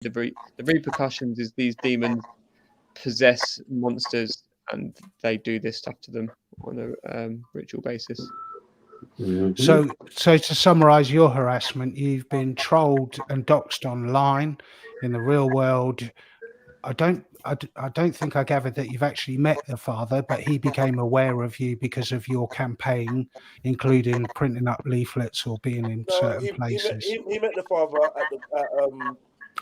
the repercussions is these demons possess monsters and they do this stuff to them on a ritual basis. So to summarize your harassment, you've been trolled and doxed online. In the real world, I don't think I gathered that you've actually met the father, but he became aware of you because of your campaign, including printing up leaflets or being in certain places. He met the father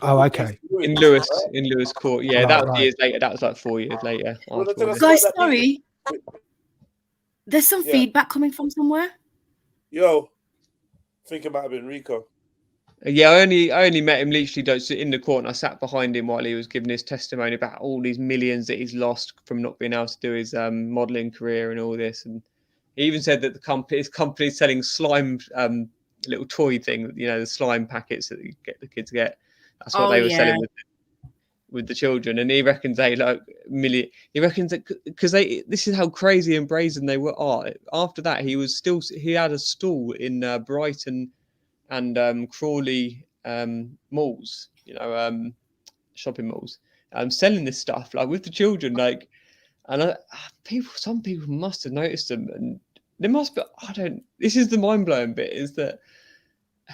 Oh, okay. In Lewis Court. Yeah, that was years later. That was like 4 years later. Guys, sorry. There's some feedback coming from somewhere. Yo, I think it might have been Rico. Yeah, I only met him literally in the court, and I sat behind him while he was giving his testimony about all these millions that he's lost from not being able to do his modelling career and all this. And he even said that his company is selling slime little toy thing, the slime packets that the kids get. That's what they were selling with the children, and he reckons they He reckons that because this is how crazy and brazen they were. After that, he had a stall in Brighton and Crawley malls, shopping malls, selling this stuff with the children, some people must have noticed them, and there must be. This is the mind blowing bit, is that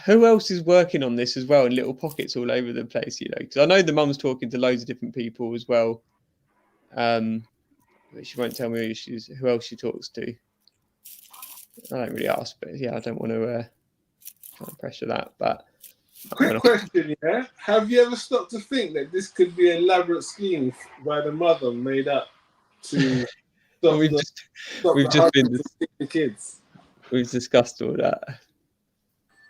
who else is working on this as well in little pockets all over the place, because I know the mum's talking to loads of different people as well, but she won't tell me who else she talks to. I don't really ask, but I don't want to try and pressure that. But quick question, have you ever stopped to think that this could be an elaborate scheme by the mother made up to stop the kids? We've discussed all that.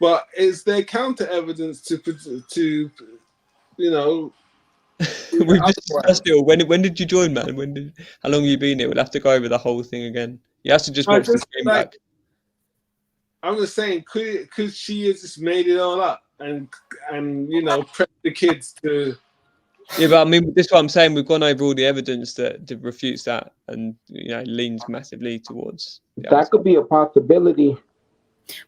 But is there counter evidence to We've just discussed it. When did you join, man? How long have you been here? We'll have to go over the whole thing again. You have to just watch the stream back. I'm just saying, could she have just made it all up and prep the kids to? Yeah, but I mean, this is what I'm saying. We've gone over all the evidence that refutes that, and leans massively towards. That could be a possibility.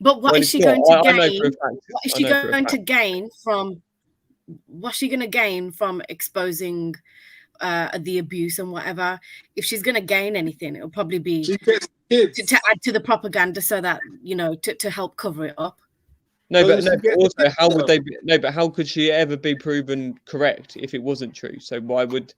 But what is she going to gain? What is she going to gain from? What's she going to gain from exposing the abuse and whatever? If she's going to gain anything, it'll probably be to add to the propaganda, so that to help cover it up. But also, how would they be? No, but how could she ever be proven correct if it wasn't true? So why would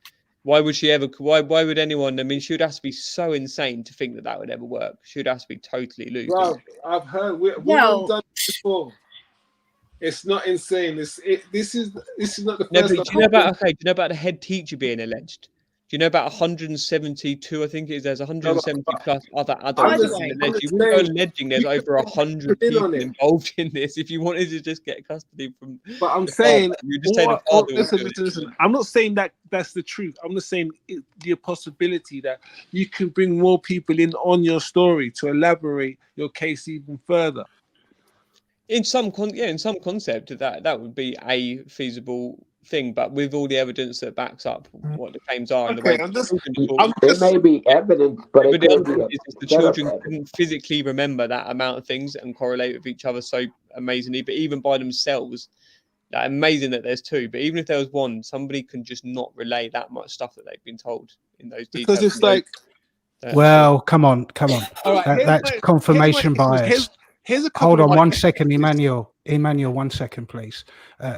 she ever? Why would anyone? I mean, she would have to be so insane to think that would ever work. She would have to be totally loose. Well, I've heard we've done it before. It's not insane. This is not the first. Do you know about the head teacher being alleged? Do you know about 172? I think it is. There's 170 plus other adults. You wouldn't go alleging there's over 100 people involved in this. If you wanted to just get custody from, but I'm saying, listen. I'm not saying that that's the truth. I'm just saying the possibility that you can bring more people in on your story to elaborate your case even further. In some concept, that would be a feasible thing, but with all the evidence that backs up what the claims are, and the way there may be evidence, but the children couldn't physically remember that amount of things and correlate with each other so amazingly. But even by themselves, amazing that there's two. But even if there was one, somebody can just not relay that much stuff that they've been told in those details. Because it's like, well, come on. All right, that's confirmation bias. Hold on 1 second, Emmanuel. Emmanuel, 1 second, please.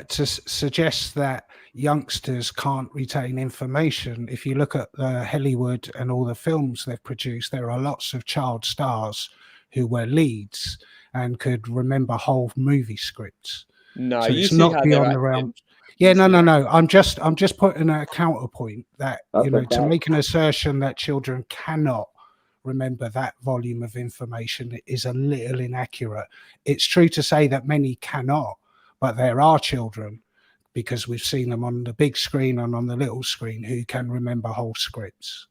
To suggest that youngsters can't retain information, if you look at Hollywood and all the films they've produced, there are lots of child stars who were leads and could remember whole movie scripts. No, so it's not beyond the realm. Yeah, no. I'm just putting a counterpoint that to make an assertion that children cannot remember that volume of information is a little inaccurate. It's true to say that many cannot, but there are children, because we've seen them on the big screen and on the little screen, who can remember whole scripts.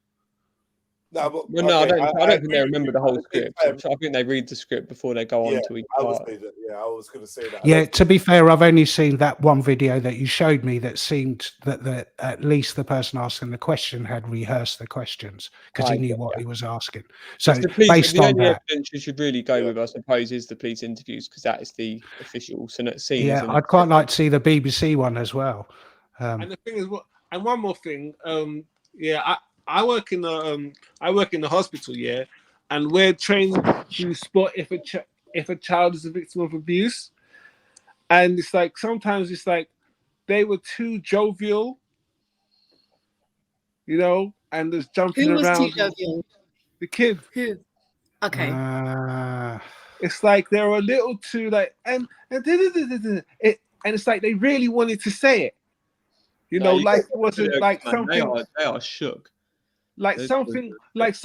No, but, I don't think they remember the whole script. I think they read the script before they go on to each part. I was going to say that. Yeah, to be fair, I've only seen that one video that you showed me that seemed that at least the person asking the question had rehearsed the questions because he knew what he was asking. So based on that, evidence you should really go with, I suppose, is the police interviews, because that is the official scene. Yeah, I'd quite like to see the BBC one as well. And the thing is, and one more thing, I work in the hospital, yeah, and we're trained to spot if a child is a victim of abuse, and it's like sometimes it's like they were too jovial, you know, and just jumping Who was around. too jovial? The kids. Who? Okay. It's like they're a little too like and it's like they really wanted to say it, you know, like it wasn't like something. They are shook. Like something like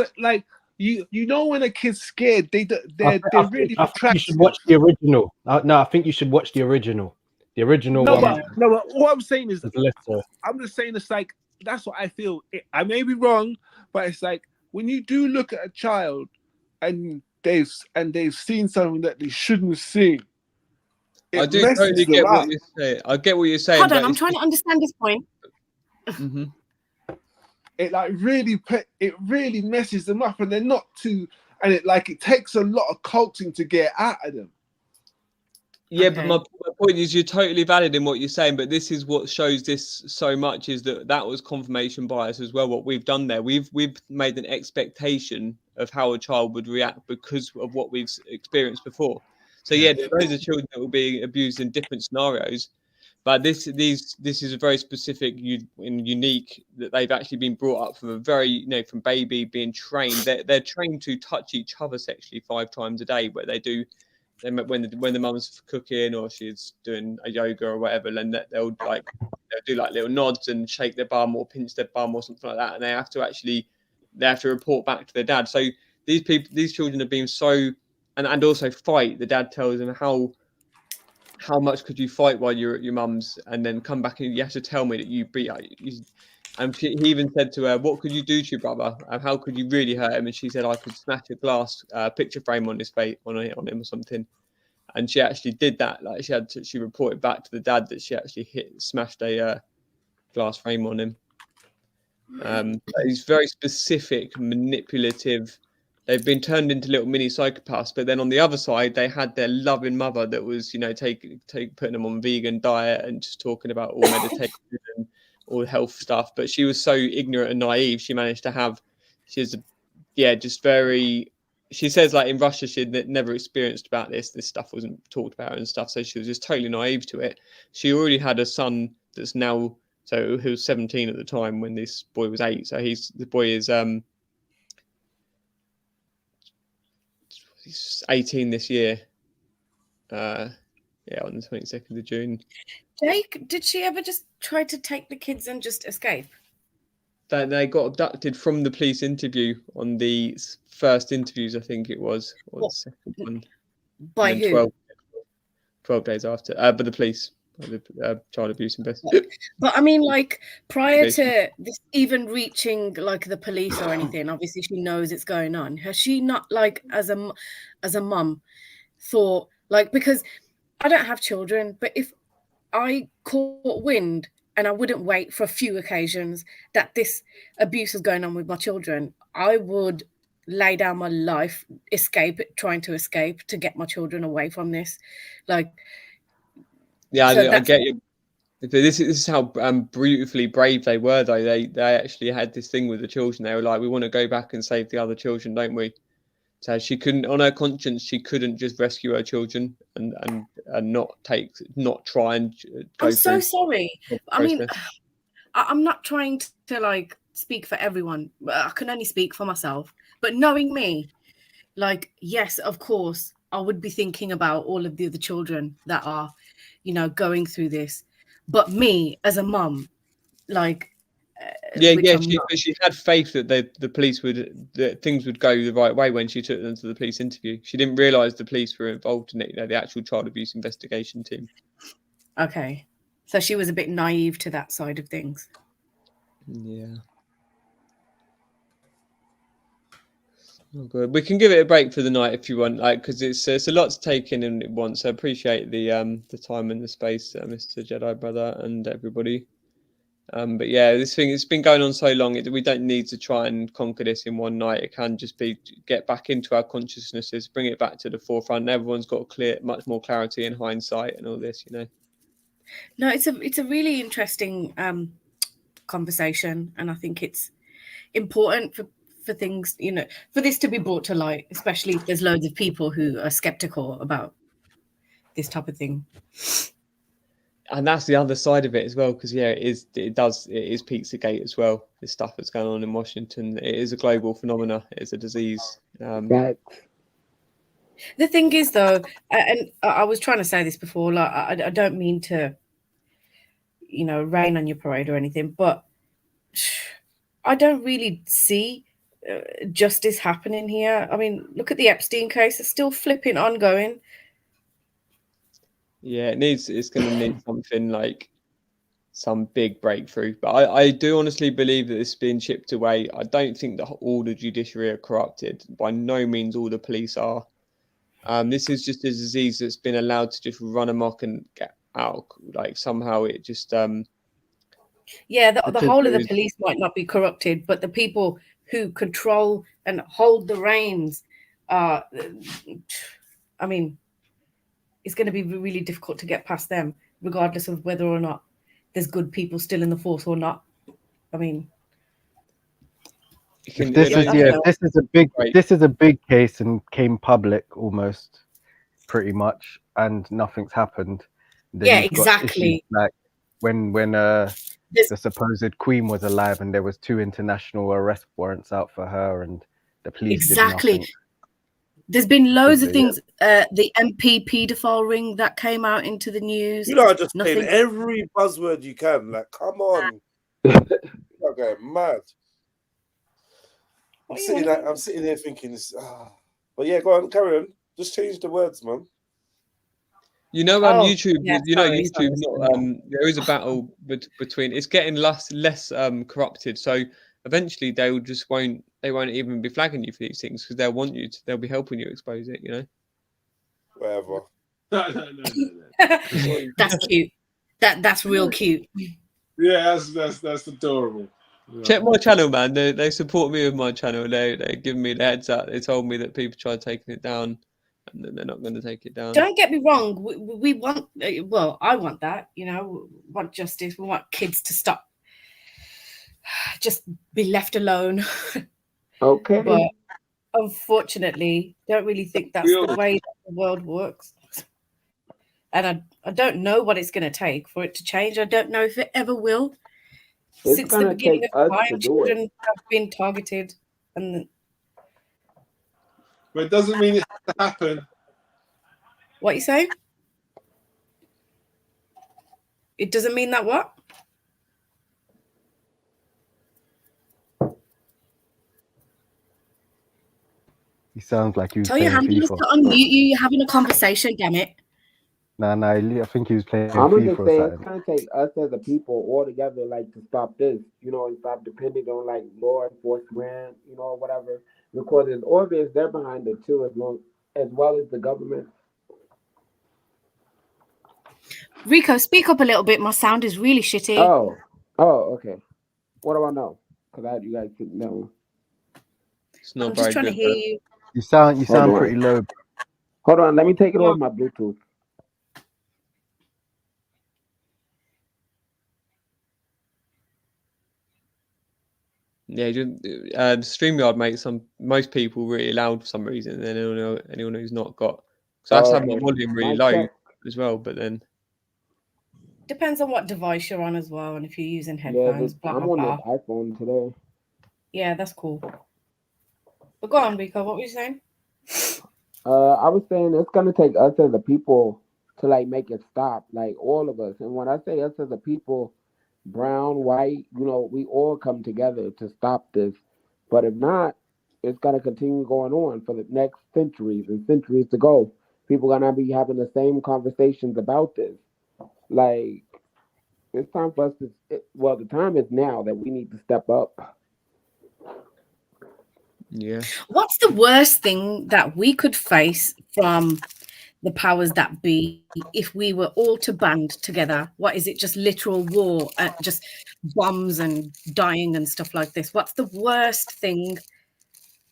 you know when a kid's scared, they're really protracted. You should watch the original. No, I think you should watch the original. The original one. No, but what I'm saying is, I'm just saying it's like that's what I feel. I may be wrong, but it's like when you do look at a child and they've seen something that they shouldn't see. I do totally get what you're saying. I get what you're saying. Hold on, I'm trying to understand this point. Mm-hmm. It like really messes them up, and they're not too. And it takes a lot of coaxing to get out of them. Yeah, okay. But my point is, you're totally valid in what you're saying, but this is what shows this so much is that was confirmation bias as well. What we've done there, we've made an expectation of how a child would react because of what we've experienced before. So yeah, there's loads of children that will be abused in different scenarios, but this is a very specific and unique that they've actually been brought up from a very from baby being trained. They're trained to touch each other sexually 5 times a day, where they do. When the mum's cooking or she's doing a yoga or whatever, then they'll do like little nods and shake their bum or pinch their bum or something like that, and they have to report back to their dad. So these children have been so and also fight. The dad tells them how much could you fight while you're at your mum's, and then come back and you have to tell me that you beat. And he even said to her, "What could you do to your brother? And how could you really hurt him?" And she said, "I could smash a glass picture frame on his face, on him or something." And she actually did that. Like she reported back to the dad that she actually smashed a glass frame on him. He's very specific, manipulative. They've been turned into little mini psychopaths. But then on the other side, they had their loving mother that was, putting them on vegan diet and just talking about all meditation and all health stuff. But she was so ignorant and naive. She says like in Russia she'd never experienced about this stuff wasn't talked about and stuff, so she was just totally naive to it. She already had a son that's now, so he was 17 at the time when this boy was 8, so the boy is he's 18 this year, on the 22nd of June. Jake, did she ever just try to take the kids and just escape? They got abducted from the police interview on the first interviews, I think it was, or the second one. By who? 12 days after, by the police, by the child abuse investigation. But I mean, like prior to this even reaching like the police or anything, obviously she knows it's going on. Has she not, like, as a mum, thought like, because I don't have children, but if I caught wind and I wouldn't wait for a few occasions that this abuse was going on with my children, I would lay down my life, trying to escape to get my children away from this. Like, yeah, so I get you. This is how beautifully brave they were, though. They actually had this thing with the children. They were like, we want to go back and save the other children, don't we? So she couldn't, on her conscience, she couldn't just rescue her children and not try and go. I'm so sorry. I mean, I'm not trying to like speak for everyone. I can only speak for myself. But knowing me, like, yes, of course, I would be thinking about all of the other children that are, going through this. But me as a mum, like, she had faith that the police that things would go the right way when she took them to the police interview. She didn't realise the police were involved in it, the actual child abuse investigation team. Okay, so she was a bit naive to that side of things. Yeah. Oh, good. We can give it a break for the night if you want, because it's a lot to take in at once. So I appreciate the time and the space, Mr. Jedi Brother and everybody. But yeah, this thing, it's been going on so long. We don't need to try and conquer this in one night. It can just be get back into our consciousnesses, bring it back to the forefront. Everyone's got much more clarity and hindsight and all this, No, it's a really interesting conversation, and I think it's important for things, you know, for this to be brought to light, especially if there's loads of people who are skeptical about this type of thing. And that's the other side of it as well, because yeah, it is Pizzagate as well. This stuff that's going on in Washington, it is a global phenomena. It's a disease. That The thing is, though, and I was trying to say this before, like I don't mean to, you know, rain on your parade or anything, but I don't really see justice happening here. I mean, look at the Epstein case; it's still flipping ongoing. Yeah, it's going to need something like some big breakthrough. But I do honestly believe that this is being chipped away. I don't think that all the judiciary are corrupted. By no means all the police are. This is just a disease that's been allowed to just run amok and get out. Like somehow it just Yeah, the whole of the police might not be corrupted, but the people who control and hold the reins, I mean, it's going to be really difficult to get past them, regardless of whether or not there's good people still in the force or not. I mean, this is a big case and came public almost pretty much, and nothing's happened. Then yeah, exactly. Like when the supposed Queen was alive, and there was 2 international arrest warrants out for her, and the police did nothing. There's been loads of things. The MP paedophile ring that came out into the news. You know, I just saying every buzzword you can. Like, come on, you're going mad. I'm sitting here thinking, but yeah, go on, carry on. Just change the words, man. You know, YouTube. Yeah, YouTube. There is a battle between. It's getting less corrupted. So eventually, they won't even be flagging you for these things because they'll want you to. They'll be helping you expose it. You know. Whatever. No. That's cute. That's real cute. Yeah, that's adorable. Check my channel, man. They support me with my channel. They're giving me the heads up. They told me that people tried taking it down, and they're not going to take it down. Don't get me wrong. We want, well, I want that. You know, we want justice. We want kids to stop, just be left alone. Okay. But unfortunately, don't really think that's the way that the world works. And I don't know what it's going to take for it to change. I don't know if it ever will. Since the beginning of time, children have been targeted, and but it doesn't mean it has to happen. What you say? It doesn't mean that what? He sounds like you. Tell your handlers to unmute you. You're having a conversation, damn it. No, I think he was playing. I'm gonna say it's gonna take us as a people all together, like, to stop this, you know, and stop depending on like law enforcement, you know, whatever. Because it's obvious they're behind it too, as well as the government. Rico, speak up a little bit. My sound is really shitty. Oh, okay. What do I know? Because you guys couldn't know. I'm just trying to hear you. You sound pretty low. Hold on, let me take it off my Bluetooth. Yeah, StreamYard makes most people really loud for some reason, and then anyone who's not got. So that's having my volume really low as well. But then depends on what device you're on as well, and if you're using headphones. Yeah, I'm on the iPhone today. Yeah, that's cool. But go on, Rico. What were you saying? I was saying it's gonna take us as a people to like make it stop, like all of us. And when I say us as a people, brown, white, you know, we all come together to stop this. But if not, it's gonna continue going on for the next centuries and centuries to go. People gonna be having the same conversations about this. Like, it's time for us to. The time is now that we need to step up. Yeah. What's the worst thing that we could face from the powers that be if we were all to band together? What is it? Just literal war, just bombs and dying and stuff like this. What's the worst thing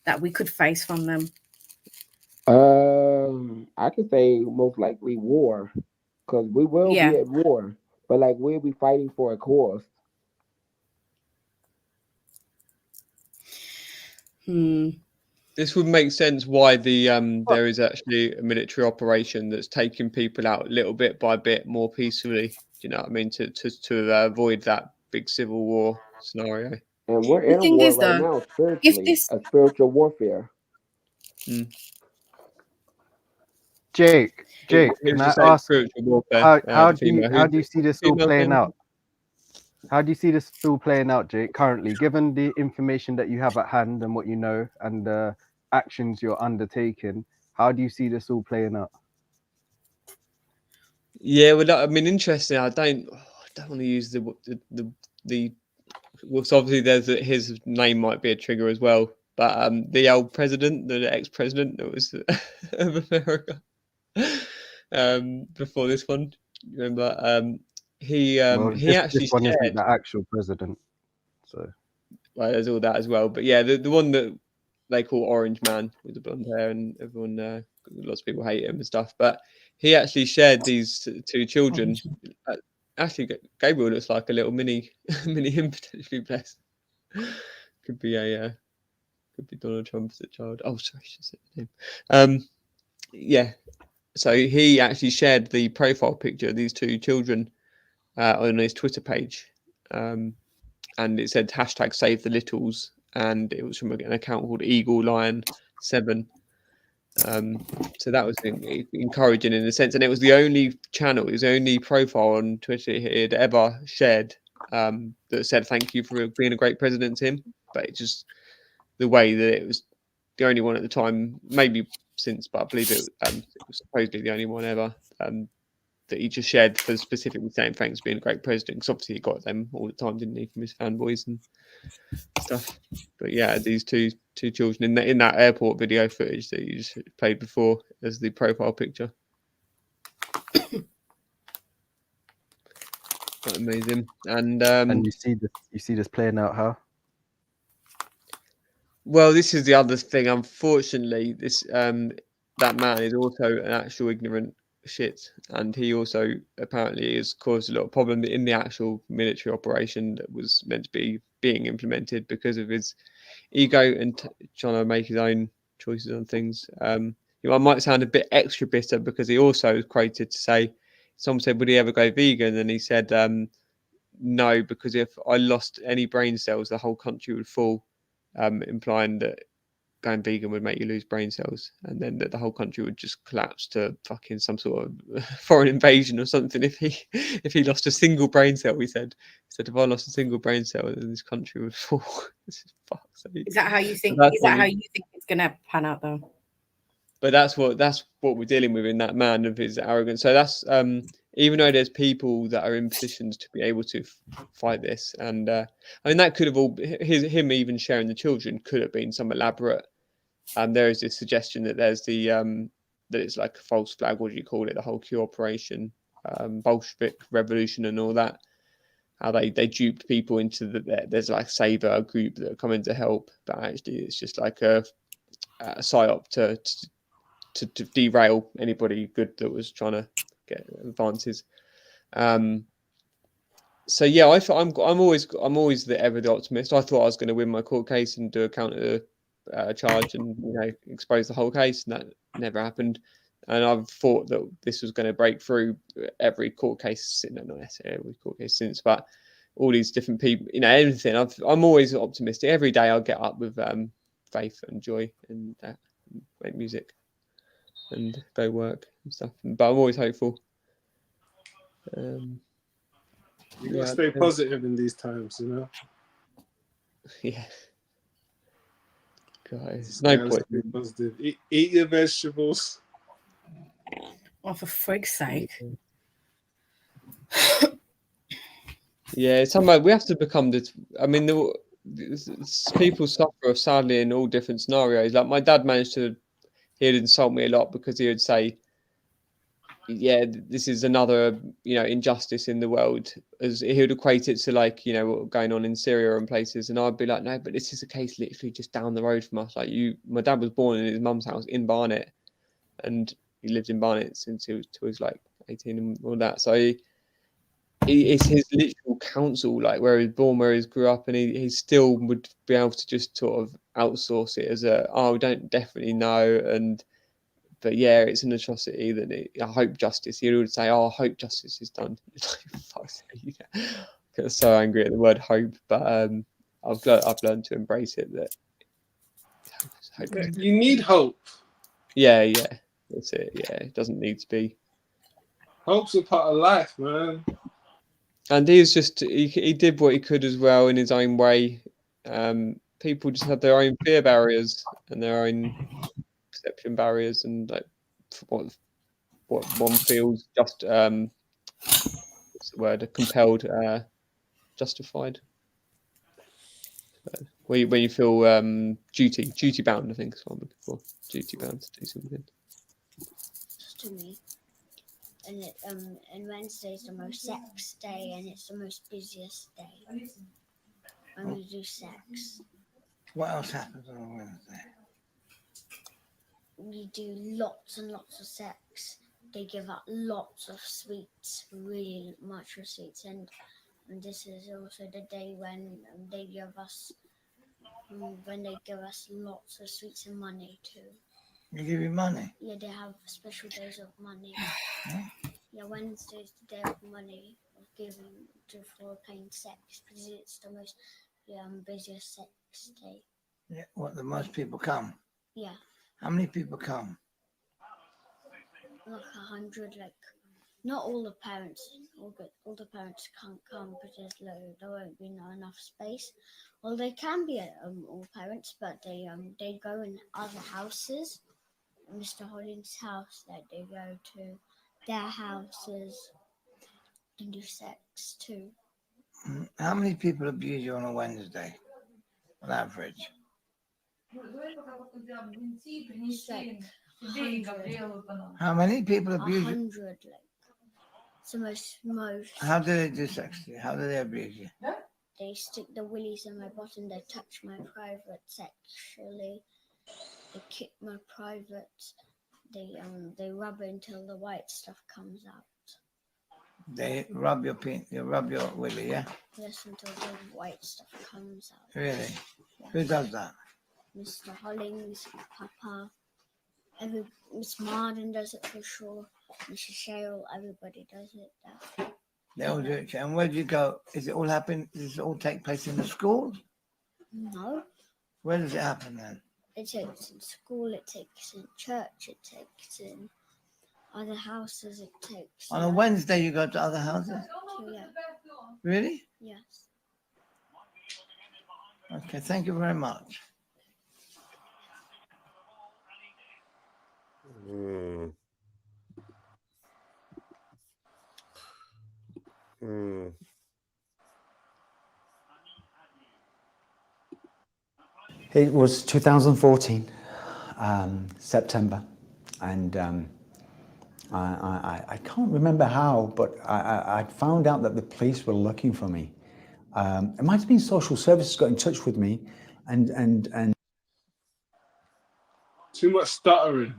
that we could face from them? I could say most likely war, because we will be at war. but like we'll be fighting for a cause. This would make sense why the there is actually a military operation that's taking people out little bit by bit more peacefully. Do you know what I mean? To avoid that big civil war scenario. And we're in a war right now, spiritually, a spiritual warfare. Jake, can I ask, how do you see this all playing out? How do you see this all playing out, Jake, currently, given the information that you have at hand and what you know and the actions you're undertaking? How do you see this all playing out? Yeah, well, I mean, interesting. I don't want to use the well, so obviously his name might be a trigger as well, but the old president, the ex-president that was of America, before this one, remember, he actually this one isn't the actual president, so well, there's all that as well. But yeah, the one that they call Orange Man with the blonde hair, and everyone, lots of people hate him and stuff. But he actually shared these two children. Actually, Gabriel looks like a little mini him potentially blessed. Could be Donald Trump as a child. Oh, sorry, I should say his name. Yeah. So he actually shared the profile picture of these two children on his Twitter page, and it said #Save the Littles, and it was from an account called Eagle Lion 7. So that was encouraging in a sense, and it was the only channel, it was the only profile on Twitter he had ever shared that said thank you for being a great president to him. But it just the way that it was the only one at the time, maybe since, but I believe it was supposedly the only one ever that he just shared for specifically saying thanks for being a great president, because obviously he got them all the time, didn't he, from his fanboys and stuff. But yeah, these two children in that airport video footage that you just played before as the profile picture. Quite amazing. And you see this playing out how? Well, this is the other thing. Unfortunately, this that man is also an actual ignorant shit, and he also apparently has caused a lot of problem in the actual military operation that was meant to be being implemented because of his ego and trying to make his own choices on things. I might sound a bit extra bitter because he also was quoted to say, someone said, would he ever go vegan? And he said, no, because if I lost any brain cells, the whole country would fall, implying that going vegan would make you lose brain cells, and then that the whole country would just collapse to fucking some sort of foreign invasion or something if he lost a single brain cell. He said if I lost a single brain cell, then this country would fall. This is fuck's sake. Is that how you think? Is that how you think it's gonna pan out, though? But that's what we're dealing with in that man of his arrogance. So that's even though there's people that are in positions to be able to fight this, and I mean that could have all him even sharing the children could have been some elaborate. There is this suggestion that there's the that it's like a false flag. What do you call it? The whole Q operation, Bolshevik revolution, and all that. How they duped people into there's like Saber group that are coming to help, but actually it's just like a psyop to derail anybody good that was trying to get advances. So yeah, I'm always the optimist. I thought I was going to win my court case and do a counter charge and expose the whole case, and that never happened. And I've thought that this was going to break through every court case, not necessarily every court case since, but all these different people, everything. I'm always optimistic. Every day I'll get up with faith and joy and make music and go work and stuff. But I'm always hopeful. You gotta stay positive in these times, Yeah. Guys, no point. Positive. Eat your vegetables. Oh, for frig's sake. Yeah, we have to become this. I mean, people suffer sadly in all different scenarios. Like my dad he'd insult me a lot because he would say, yeah, this is another, injustice in the world, as he would equate it to like, what going on in Syria and places. And I'd be like, no, but this is a case literally just down the road from us. Like my dad was born in his mum's house in Barnet, and he lived in Barnet since he was like 18 and all that. So it's his literal council, like where he was born, where he grew up, and he still would be able to just sort of outsource it as we don't definitely know, but yeah, it's an atrocity that I hope justice. He would say, I hope justice is done. I get so angry at the word hope, but I've learned to embrace it. That you need hope. Yeah, that's it. Yeah, it doesn't need to be. Hope's a part of life, man. And he did what he could as well in his own way. People just have their own fear barriers and their own perception barriers, and like what one feels just what's the word? Compelled, justified. When you feel duty bound, I think is what I'm looking for. Duty bound to do something. Just to me. And Wednesday's the most sex day, and it's the most busiest day when we do sex. What else happens on a Wednesday? We do lots and lots of sex. They give out lots of sweets, really much of sweets, and this is also the day when they give us lots of sweets and money too. They give you money? Yeah, they have special days of money. Yeah, Wednesday's the day of money of giving for paying sex, because it's the most busiest sex day. Yeah, what, the most people come? Yeah. How many people come? Like 100, like not all the parents, all the parents can't come because there won't be enough space. Well, they can be all parents, but they go in other houses. Mr. Hollins' house, that they go to their houses and do sex too. How many people abuse you on a Wednesday, on average? It's like 100. How many people abuse you? 100, like it's the most. How do they do sex to you? How do they abuse you? They stick the willies in my bottom. They touch my private sexually. They kick my private. They rub it until the white stuff comes out. They rub your willy, yeah? Yes, until the white stuff comes out. Really? Yeah. Who does that? Mr. Hollings, Papa, Miss Marden does it for sure. Mrs. Cheryl, everybody does it. They all do it. And where do you go? Is it all happen? Does it all take place in the schools? No. Where does it happen then? It takes in school, it takes in church, it takes in other houses, it takes... On a Wednesday you go to other houses? Yeah. Really? Yes. Okay, thank you very much. It was 2014, September, and I can't remember how, but I found out that the police were looking for me. It might have been social services got in touch with me, and too much stuttering.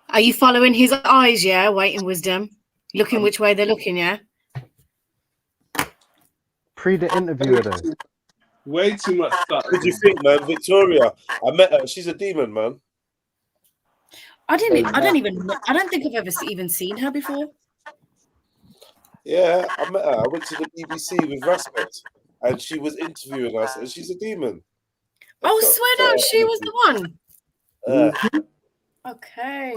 Are you following his eyes? Yeah, waiting wisdom, looking which way they're looking. Yeah. Pre the interview, though. Way too much stuff. What do you think, man? Victoria, I met her. She's a demon, man. I don't think I've ever even seen her before. Yeah, I met her. I went to the BBC with Rasmus, and she was interviewing us, and she's a demon. Oh, swear down, she was the one. Okay.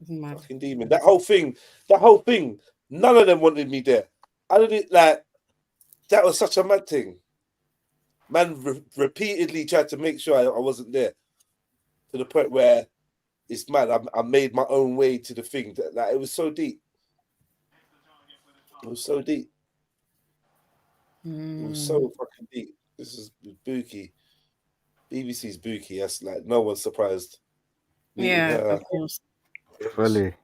Fucking demon. That whole thing. None of them wanted me there. I didn't that was such a mad thing. Man repeatedly tried to make sure I wasn't there, to the point where it's mad. I made my own way to the thing. It was so deep. It was so deep. It was so fucking deep. This is Buki. BBC's Buki. That's like no one's surprised. Yeah, of course. Fully.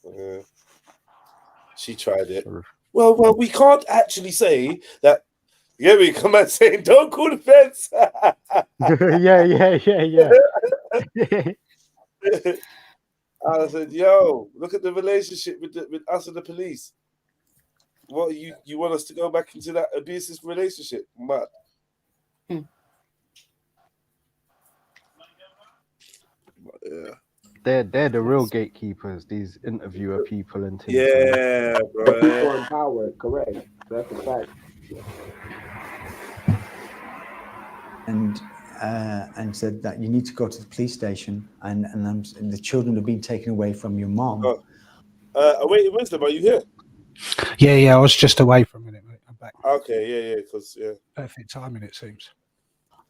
Yeah. She tried it. Well, we can't actually say that. Yeah, we come out saying, "Don't call the fence." yeah. I said, "Yo, look at the relationship with us and the police. What you want us to go back into that abusive relationship?" Mad. Yeah. They're the real gatekeepers, these interviewer people and things. Yeah, bro. People in power, correct. That's a fact. And said that you need to go to the police station, and the children have been taken away from your mom. Wait, Wisdom, are you here? Yeah, I was just away for a minute, mate. I'm back. Okay, because perfect timing, it seems.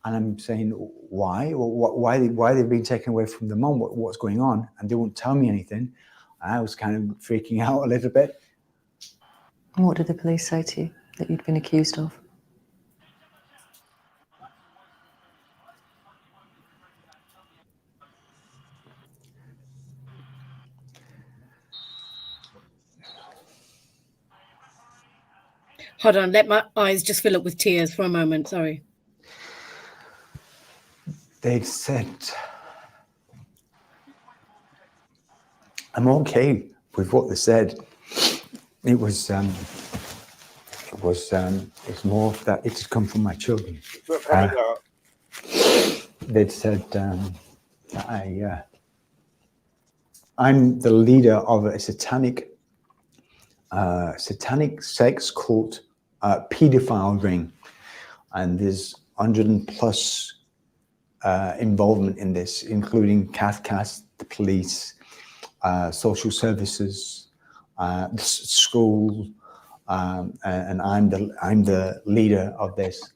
And I'm saying, why they've been taken away from the mom? What's going on? And they won't tell me anything. And I was kind of freaking out a little bit. And what did the police say to you that you'd been accused of? Hold on, let my eyes just fill up with tears for a moment. Sorry. They said, I'm okay with what they said. It's more that it has come from my children. They'd said that I'm the leader of a satanic sex cult pedophile ring, and there's 100+ involvement in this, including CAFCAS, the police, social services, the school, and I'm the leader of this.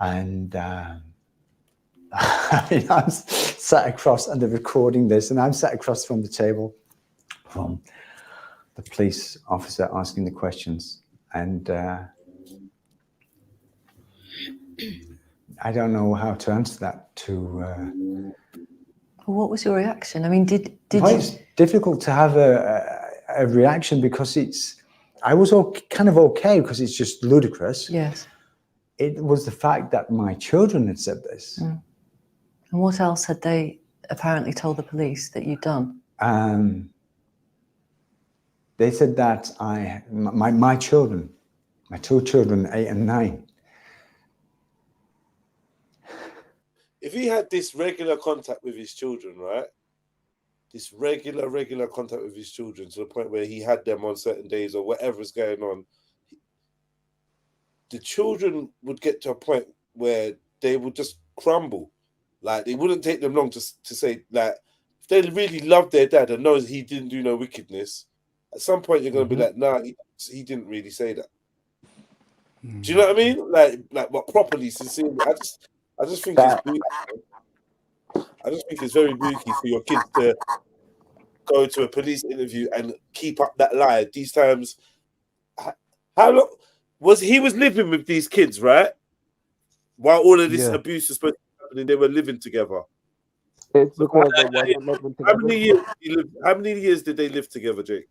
And I mean, I'm sat across, and they're recording this, and I'm sat across from the table from the police officer asking the questions, and I don't know how to answer that to. What was your reaction? I mean, did it's difficult to have a reaction, because I was kind of okay, because it's just ludicrous. Yes. It was the fact that my children had said this. And what else had they apparently told the police that you'd done? They said that my children, my two children, 8 and 9. If he had this regular contact with his children, right? This regular contact with his children, to the point where he had them on certain days or whatever's going on, the children would get to a point where they would just crumble. Like, it wouldn't take them long to say, like, if they really love their dad and knows he didn't do no wickedness, at some point you're going to be like, nah, he didn't really say that. Do you know what I mean? Like what properly, sincerely. I just think it's booky. I just think it's very booky for your kids to go to a police interview and keep up that lie. These times, how long was he living with these kids, right? While all of this abuse was supposed to be happening, they were living together. It's because they wasn't living together. How many years did they live together, Jake?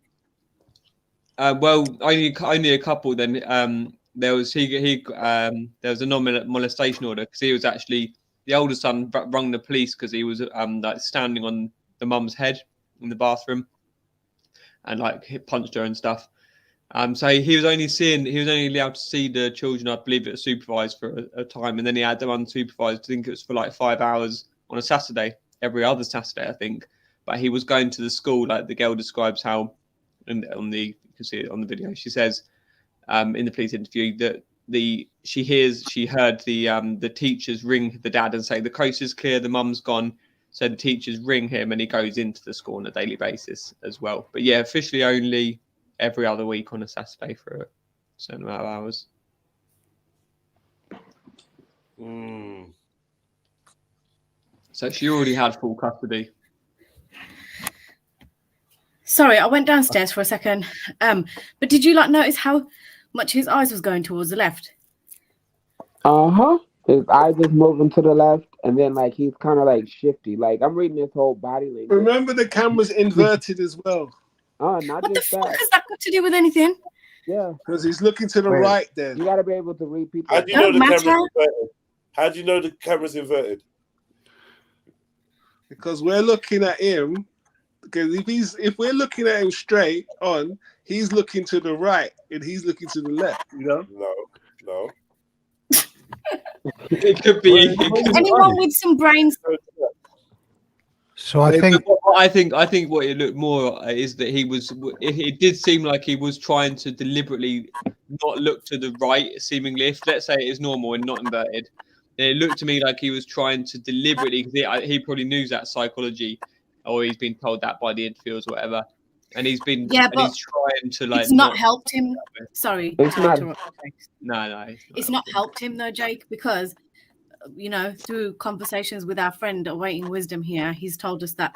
Well, only a couple. Then there was there was a non-molestation order, because he was actually, the older son rung the police because he was like standing on the mum's head in the bathroom and like punched her and stuff. So he was only allowed to see the children, I believe it was supervised for a time, and then he had them unsupervised. I think it was for like 5 hours on a Saturday, every other Saturday, I think. But he was going to the school, like the girl describes how, you can see it on the video. She says in the police interview that she heard the teachers ring the dad and say the coast is clear, the mum's gone. So the teachers ring him, and he goes into the school on a daily basis as well. But yeah, officially only every other week on a Saturday for a certain amount of hours. So she already had full custody. Sorry, I went downstairs for a second. But did you notice how much his eyes was going towards the left? His eyes is moving to the left, and then he's kind of shifty. I'm reading his whole body language. Remember, the camera's inverted as well. Not what just the fuck has that got to do with anything? Yeah, because he's looking to the right. Then you got to be able to read people. How do you know the camera's inverted? How do you know the camera's inverted? Because we're looking at him Because if we're looking at him straight on, he's looking to the right and he's looking to the left. You know? No. It could be. Anyone with some brains. So I think what it looked more is that he was. It did seem like he was trying to deliberately not look to the right, seemingly. If let's say it is normal and not inverted, it looked to me like he was trying to deliberately, because he probably knew that psychology, or he's been told that by the interviews or whatever, and he's been he's trying to like. It's not helped him. Sorry, it's not. No, it's not helped him though, Jake, because through conversations with our friend Awaiting Wisdom here, he's told us that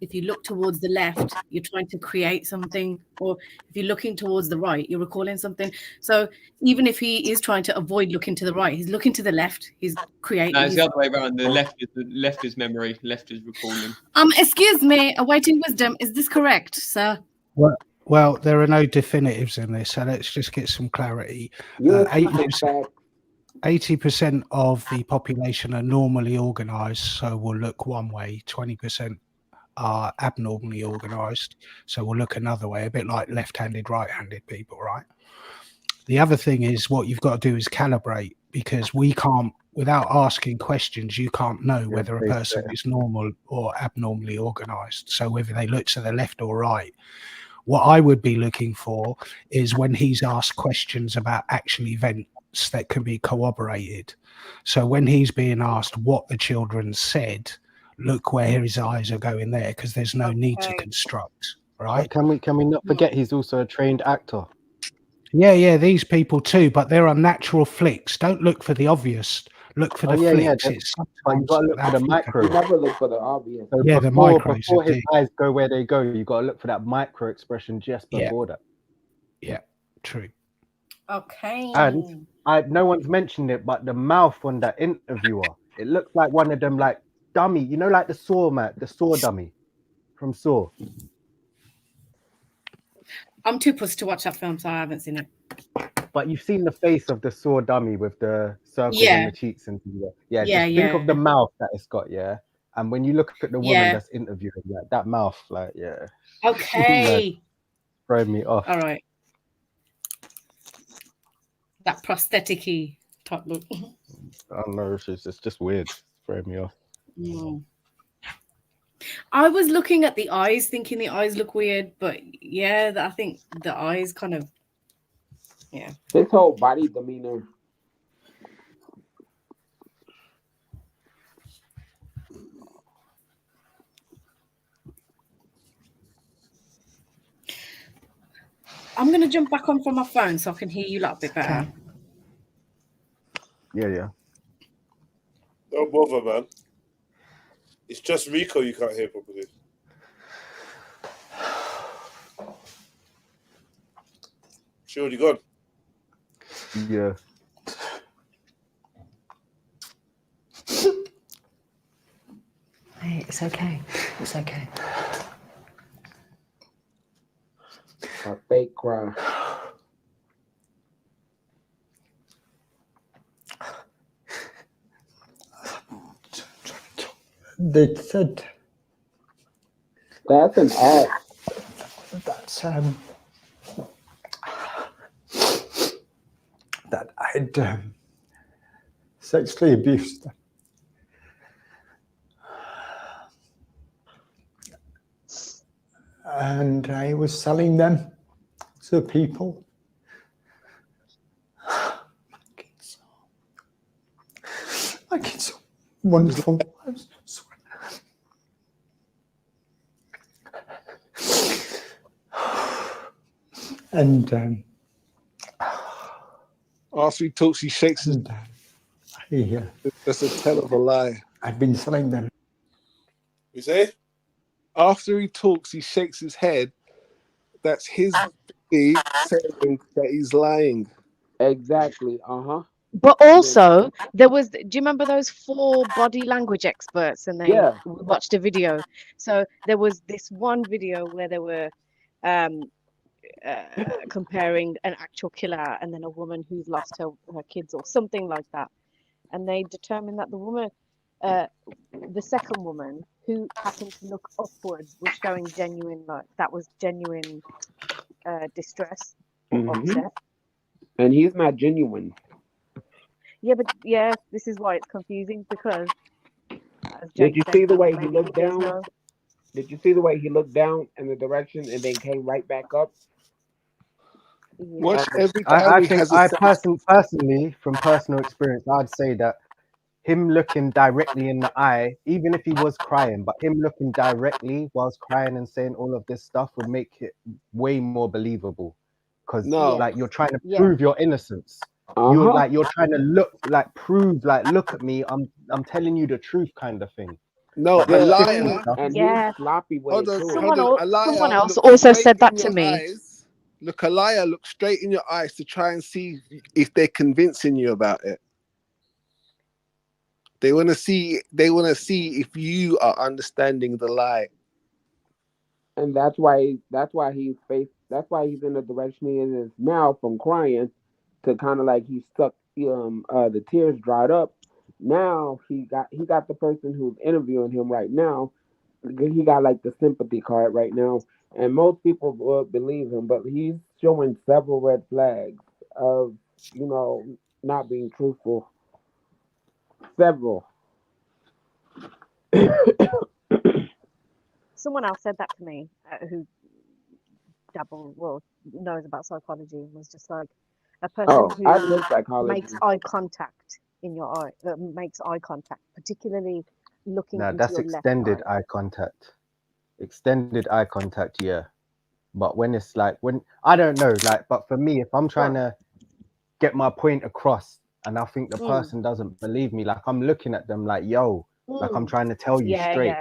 if you look towards the left, you're trying to create something, or if you're looking towards the right, you're recalling something. So even if he is trying to avoid looking to the right, he's looking to the left, he's creating. No, it's the other way around. The left is memory, left is recalling. Excuse me, Awaiting Wisdom, is this correct, sir? Well, there are no definitives in this, so let's just get some clarity. 80% of the population are normally organized, so will look one way. 20% are abnormally organized, so will look another way, a bit like left-handed, right-handed people, right? The other thing is what you've got to do is calibrate, because we can't, without asking questions, you can't know whether a person is normal or abnormally organized. So whether they look to the left or right. What I would be looking for is when he's asked questions about actual events that can be corroborated. So when he's being asked what the children said, look where his eyes are going there, because there's no need to construct, right? Can we not forget he's also a trained actor? Yeah, these people too, but there are natural flicks. Don't look for the obvious. Look for the flicks. But you've got to look for the micro. You never look for the obvious. So the micros. Before his eyes go where they go, you've got to look for that micro expression just before that. Yeah, true. Okay. And no one's mentioned it, but the mouth on that interviewer, it looks like one of them like dummy, like the Saw dummy from Saw. I'm too pussy to watch that film, so I haven't seen it. But you've seen the face of the Saw dummy with the circles on the cheeks and things. Think of the mouth that it's got, and when you look at the woman that's interviewing, that mouth, Okay. Throwing me off. All right. That prosthetic-y type look. I don't know, it's just weird. Throwing me off. I was looking at the eyes, thinking the eyes look weird, but I think the eyes kind of, His whole body demeanor. I'm going to jump back on from my phone so I can hear you a bit better. Yeah. Don't bother, man. It's just Rico you can't hear properly. She already gone. Yeah. Hey, it's okay. It's okay. A fake cry. They said that's an act. That's that I'd sexually abused them. And I was selling them to people. My kids are wonderful lives. And after he talks, he shakes his. Yeah, that's a hell of a lie. I've been selling them. You say? After he talks, he shakes his head. That's his saying that he's lying. Exactly. But also, there was. Do you remember those 4 body language experts? And they watched a video. So there was this one video where they were comparing an actual killer and then a woman who's lost her kids or something like that, and they determined that the woman, the second woman, who happened to look upwards was showing genuine, like that was genuine distress or upset. And he's not genuine. Yeah, but yeah, this is why it's confusing because. Did you see the way he looked down? Did you see the way he looked down in the direction and then came right back up? Watch every I think personally, from personal experience, I'd say that him looking directly in the eye, even if he was crying, but him looking directly whilst crying and saying all of this stuff would make it way more believable. Because like you're trying to prove your innocence. You're trying to look at me. I'm telling you the truth, kind of thing. No, a liar. And he's sloppy with it too. Someone else also said that to me. Look, a liar, look straight in your eyes to try and see if they're convincing you about it. They want to see if you are understanding the lie. And that's why he's in the direction he is now from crying to kind of like he stuck the tears dried up. Now he got the person who's interviewing him right now. He got like the sympathy card right now. And most people would believe him, but he's showing several red flags of, not being truthful. Several. Someone else said that to me, who knows about psychology, and was just like a person who makes eye contact in your eye, makes eye contact, particularly looking into that's your extended left eye. eye contact. Extended eye contact, yeah. But when it's like, I don't know, like, but for me, if I'm trying to get my point across and I think the person doesn't believe me, like I'm looking at them like, yo, like I'm trying to tell you straight.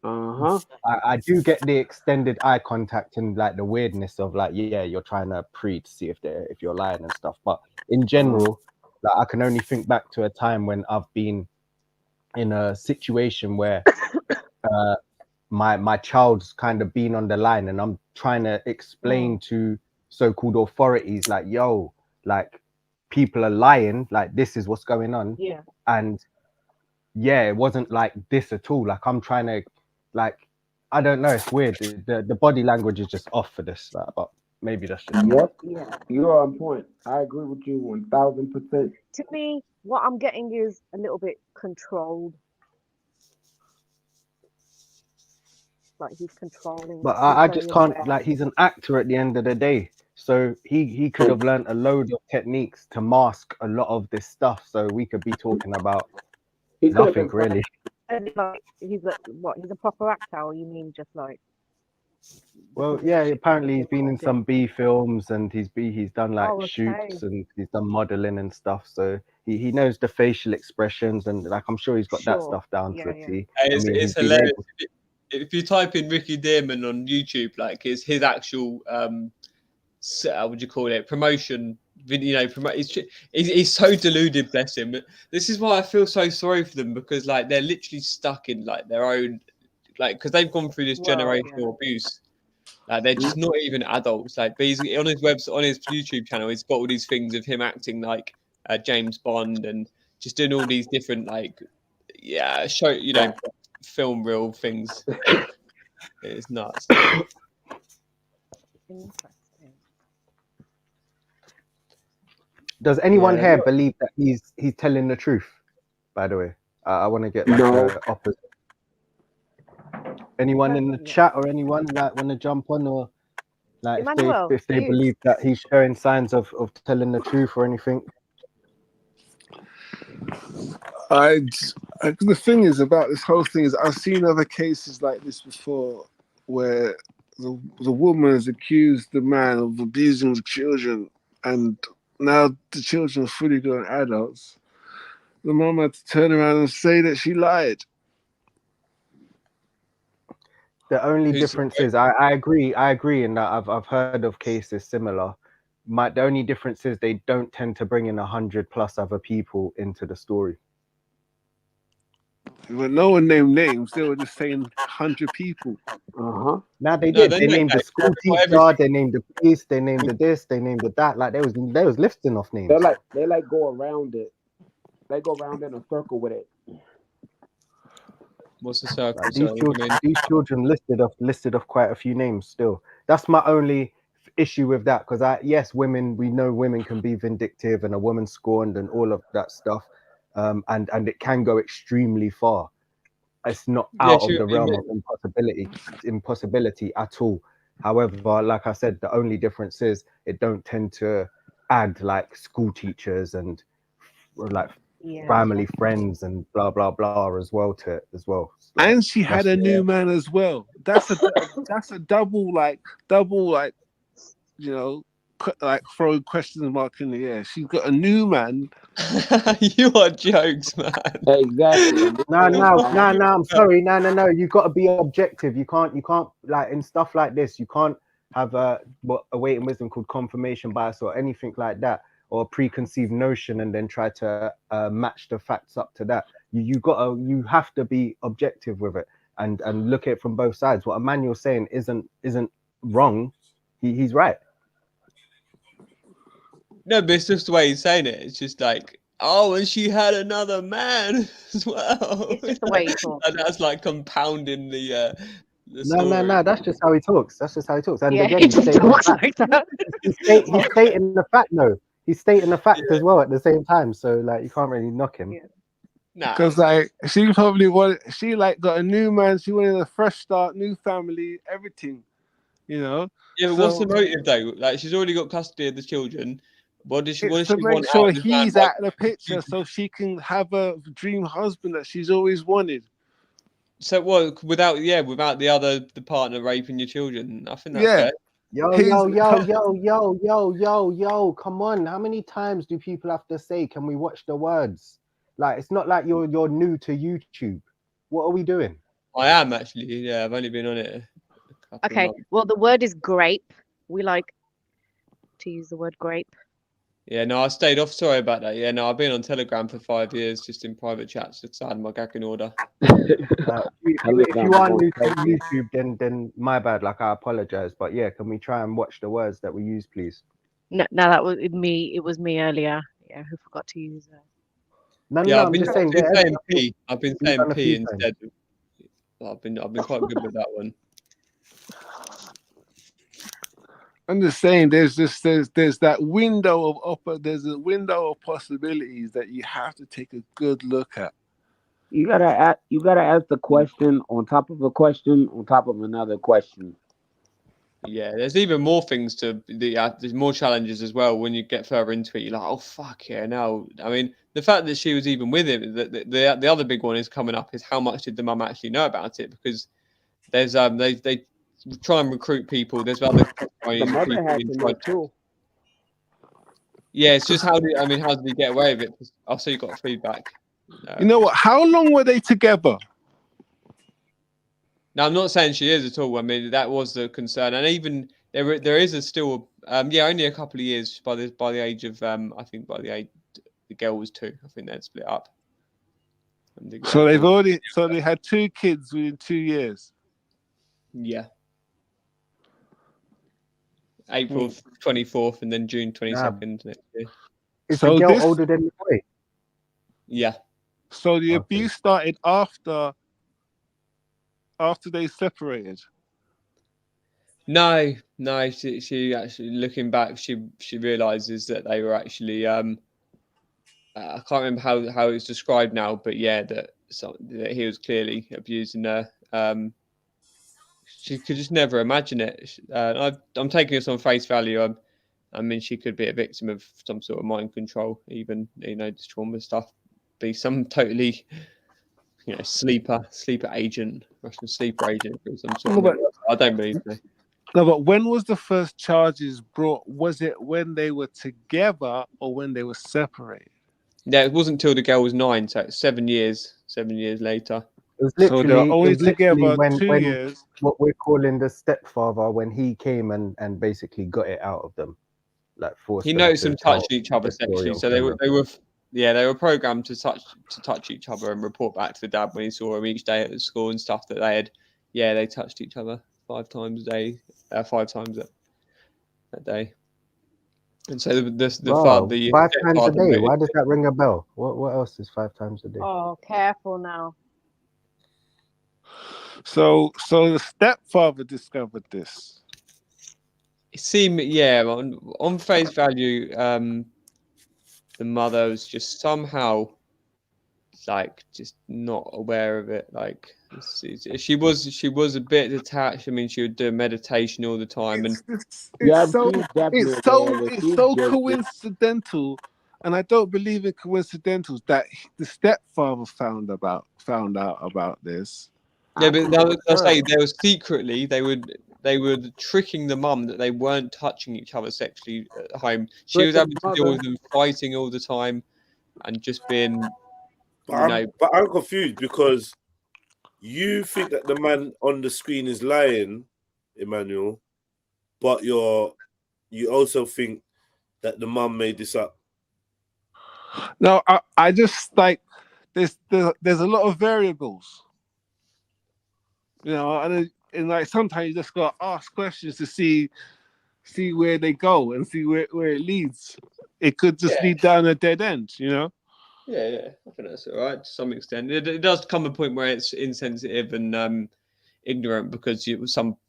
I do get the extended eye contact and like the weirdness of like, yeah, you're trying to to see if you're lying and stuff. But in general, like I can only think back to a time when I've been in a situation where my child's kind of been on the line and I'm trying to explain to so-called authorities like, yo, like people are lying, like this is what's going on. Yeah. And yeah, it wasn't like this at all. Like I'm trying to, like, I don't know, it's weird. The body language is just off for this, like, but maybe that's just Yeah, you're on point. I agree with you 1000%. To me, what I'm getting is a little bit controlled. Like he's controlling. But I just can't, like, he's an actor at the end of the day. So he could have learned a load of techniques to mask a lot of this stuff. So we could be talking about nothing really. And like he's a proper actor, or you mean just like? Well, yeah, apparently he's been in some B films and he's done like shoots and he's done modeling and stuff. So he knows the facial expressions and like I'm sure he's got that stuff down to a T. It's hilarious. If you type in Ricky Dearman on YouTube, like his actual what would you call it, promotion video, he's so deluded, bless him. This is why I feel so sorry for them, because like they're literally stuck in like their own, like, because they've gone through this generational abuse. Like they're just not even adults. Like basically on his YouTube channel, he's got all these things of him acting like James Bond and just doing all these different film reel things. It's nuts. Does anyone here believe that he's telling the truth? By the way, I want to get the opposite. Anyone in the chat or anyone that want to jump on, or like if they believe that he's showing signs of telling the truth or anything? The thing is about this whole thing is I've seen other cases like this before where the woman has accused the man of abusing the children, and now the children are fully grown adults. The mom had to turn around and say that she lied. The only difference is I agree in that I've heard of cases similar. The only difference is they don't tend to bring in 100+ other people into the story. But no one named names. They were just saying 100 people. Now they did. They named the school teacher. They named the police. They named the this. They named the that. Like they was listing off names. They go around it. They go around in a circle with it. What's the circle? Like these children listed off quite a few names still. That's my only issue with that, because we know women can be vindictive and a woman scorned and all of that stuff, and it can go extremely far. It's not out of the realm of impossibility at all. However, like I said, the only difference is it don't tend to add like school teachers and like family friends and blah blah blah as well to it as well. Like, and she had a new man as well. That's a double you know, like throwing question mark in the air. She's got a new man. You are jokes, man. Exactly. No. I'm sorry. No. You got to be objective. You can't like in stuff like this. You can't have a weight and wisdom called confirmation bias or anything like that, or a preconceived notion and then try to match the facts up to that. You have to be objective with it and look at it from both sides. What Emmanuel's saying isn't wrong. He's right. No, but it's just the way he's saying it. It's just like, oh, and she had another man as well. It's just the way he talks. And that's like compounding the No. That's just how he talks. And yeah, again, he just talks like that. He's stating the fact, though. He's stating the fact as well at the same time. So like, you can't really knock him. Yeah. Nah. Because like she probably got a new man. She wanted a fresh start, new family, everything. You know. Yeah, but what's the motive though? Like, she's already got custody of the children. What does she? What does to she make want sure out of he's out of the picture, so she can have a dream husband that she's always wanted. So what? Without the partner raping your children, I think that's fair. Yo, come on. How many times do people have to say, can we watch the words? Like, it's not like you're new to YouTube. What are we doing? I am actually, yeah. I've only been on it a couple of months. Well, the word is grape. We like to use the word grape. Yeah, no, I stayed off. Sorry about that. Yeah, no, I've been on Telegram for 5 years, just in private chats, just had my gagging order. If you are new to YouTube, then my bad. Like, I apologize, but yeah, can we try and watch the words that we use, please? No, that was me. It was me earlier. Yeah, who forgot to use that? No, I'm just saying. P. I've been saying P instead. I've been quite good with that one. I'm just saying, there's that window there's a window of possibilities that you have to take a good look at. You gotta ask the question on top of a question on top of another question. Yeah, there's even more things there's more challenges as well. When you get further into it, you're like, oh fuck yeah, no. I mean, the fact that she was even with him, the other big one is coming up is how much did the mum actually know about it? Because there's they try and recruit people. There's other the mother had to know too. Yeah, it's just how did he get away with it? I see you got feedback. You know what? How long were they together? No, I'm not saying she is at all. I mean, that was the concern, and even there is still only a couple of years by the age of I think by the age the girl was 2. I think they'd split up. So they had 2 kids within 2 years. Yeah. April 24th and then June 22nd next year. Is the girl older than the boy? Yeah. So the abuse started after they separated. No. She actually, looking back, she realizes that they were actually I can't remember how it's described now, but yeah, that he was clearly abusing her. She could just never imagine it. I'm taking this on face value. I mean, she could be a victim of some sort of mind control, even this trauma stuff. Be some totally, sleeper agent, Russian sleeper agent, or some sort of. I don't believe so. No, but when was the first charges brought? Was it when they were together or when they were separated? Yeah, it wasn't until the girl was 9, so it's 7 years. 7 years later. It was literally, so they were only together 2 years. What we're calling the stepfather, when he came and basically got it out of them, like forced. He noticed them touching each other sexually, so they were programmed to touch each other and report back to the dad when he saw him each day at the school and stuff that they touched each other 5 times a day, 5 times that day. And so the 5 times a day. Why does that ring a bell? What else is 5 times a day? Oh, careful now. So the stepfather discovered this. It seemed, yeah, on face value, the mother was just somehow like just not aware of it. Like she was a bit detached. I mean, she would do meditation all the time, and it's so coincidental, and I don't believe in coincidentals that the stepfather found out about this. Yeah, but I say they were secretly they were tricking the mum that they weren't touching each other sexually at home. She was having to deal with them fighting all the time, and just being. But I'm confused because you think that the man on the screen is lying, Emmanuel, but you also think that the mum made this up. No, I just like there's a lot of variables, you know, and like sometimes you just gotta ask questions to see where they go and see where it leads. It could just lead down a dead end, you know. Yeah, I think that's all right to some extent. It does come a point where it's insensitive and ignorant because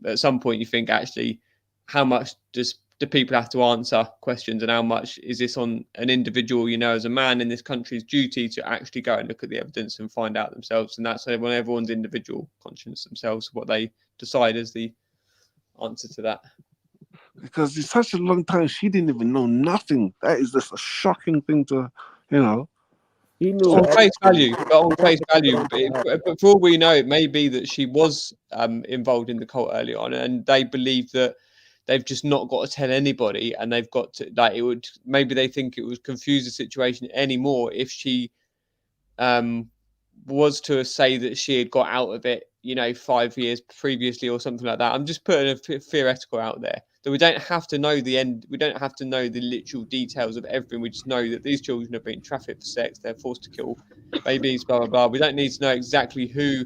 at some point you think actually how much do people have to answer questions and how much is this on an individual, you know, as a man in this country's duty to actually go and look at the evidence and find out themselves. And that's when everyone's individual conscience themselves, what they decide is the answer to that. Because it's such a long time she didn't even know nothing. That is just a shocking thing to, you know. On face value, but for all we know, it may be that she was involved in the cult early on, and they believe that they've just not got to tell anybody, and they've got to maybe they think it would confuse the situation anymore if she was to say that she had got out of it, you know, 5 years previously or something like that. I'm just putting a theoretical out there. That we don't have to know the end. We don't have to know the literal details of everything. We just know that these children have been trafficked for sex. They're forced to kill babies, blah, blah, blah. We don't need to know exactly who